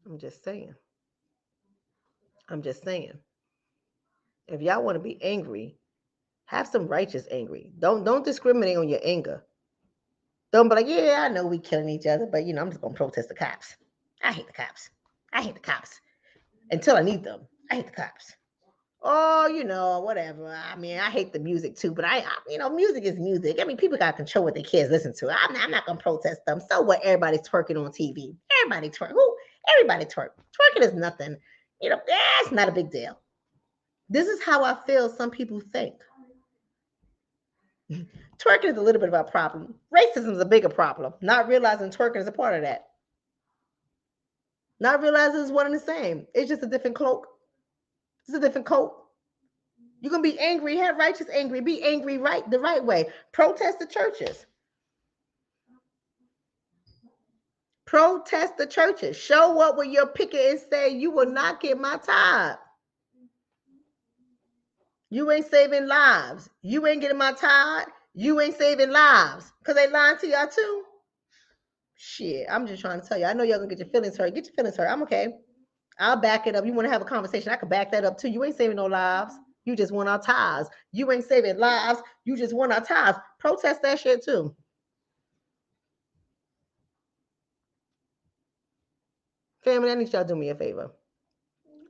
I'm just saying. I'm just saying. If y'all want to be angry, have some righteous angry. Don't discriminate on your anger. Don't be like, yeah, I know we killing each other, but I'm just gonna protest the cops. I hate the cops. I hate the cops. Until I need them. I hate the cops. Oh, whatever. I mean, I hate the music too, but music is music. I mean, people gotta control what their kids listen to. I'm not gonna protest them. So what? Everybody's twerking on TV. Everybody twerk. Who? Everybody twerk. Twerking is nothing. It's not a big deal. This is how I feel some people think. Twerking is a little bit of a problem. Racism is a bigger problem. Not realizing twerking is a part of that. Not realizing it's one and the same. It's just a different cloak. It's a different coat. You can be angry, have righteous angry, be angry the right way. Protest the churches. Protest the churches. Show up with your picket and say, you will not get my tithe. You ain't saving lives. You ain't getting my tithe. You ain't saving lives. Because they lying to y'all too. Shit, I'm just trying to tell you. I know y'all gonna get your feelings hurt. Get your feelings hurt. I'm okay. I'll back it up. You want to have a conversation? I can back that up too. You ain't saving no lives. You just want our tithes. You ain't saving lives. You just want our tithes. Protest that shit too. Family, I need y'all to do me a favor.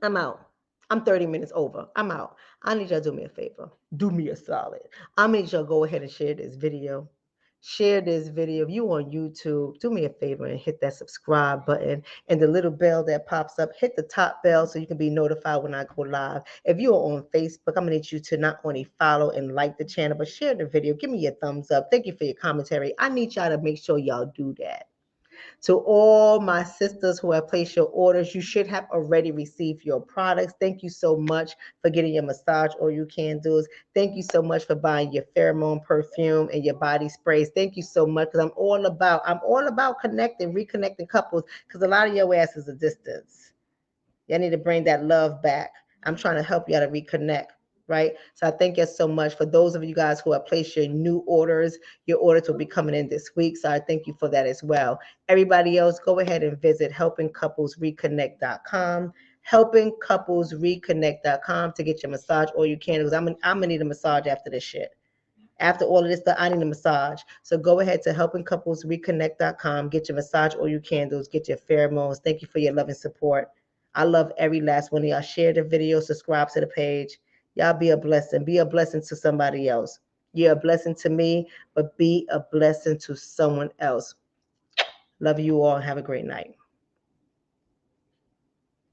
I'm out. I'm 30 minutes over. I'm out. I need y'all to do me a favor. Do me a solid. I need y'all to go ahead and share this video. Share this video. If you on YouTube, do me a favor and hit that subscribe button and the little bell that pops up. Hit the top bell so you can be notified when I go live. If you are on Facebook, I'm going to need you to not only follow and like the channel, but share the video. Give me your thumbs up. Thank you for your commentary. I need y'all to make sure y'all do that. To all my sisters who have placed your orders, you should have already received your products. Thank you so much for getting your massage oil candles. Thank you so much for buying your pheromone perfume and your body sprays. Thank you so much, because I'm all about connecting, reconnecting couples, because a lot of your ass is a distance. Y'all need to bring that love back. I'm trying to help y'all to reconnect. Right. So I thank you so much. For those of you guys who have placed your new orders, your orders will be coming in this week. So I thank you for that as well. Everybody else, go ahead and visit helpingcouplesreconnect.com. Helpingcouplesreconnect.com to get your massage oil candles. I'm gonna need a massage after this shit. After all of this stuff, I need a massage. So go ahead to helpingcouplesreconnect.com. Get your massage oil candles. Get your pheromones. Thank you for your love and support. I love every last one of y'all. Share the video. Subscribe to the page. Y'all be a blessing. Be a blessing to somebody else. You're a blessing to me, but be a blessing to someone else. Love you all. Have a great night.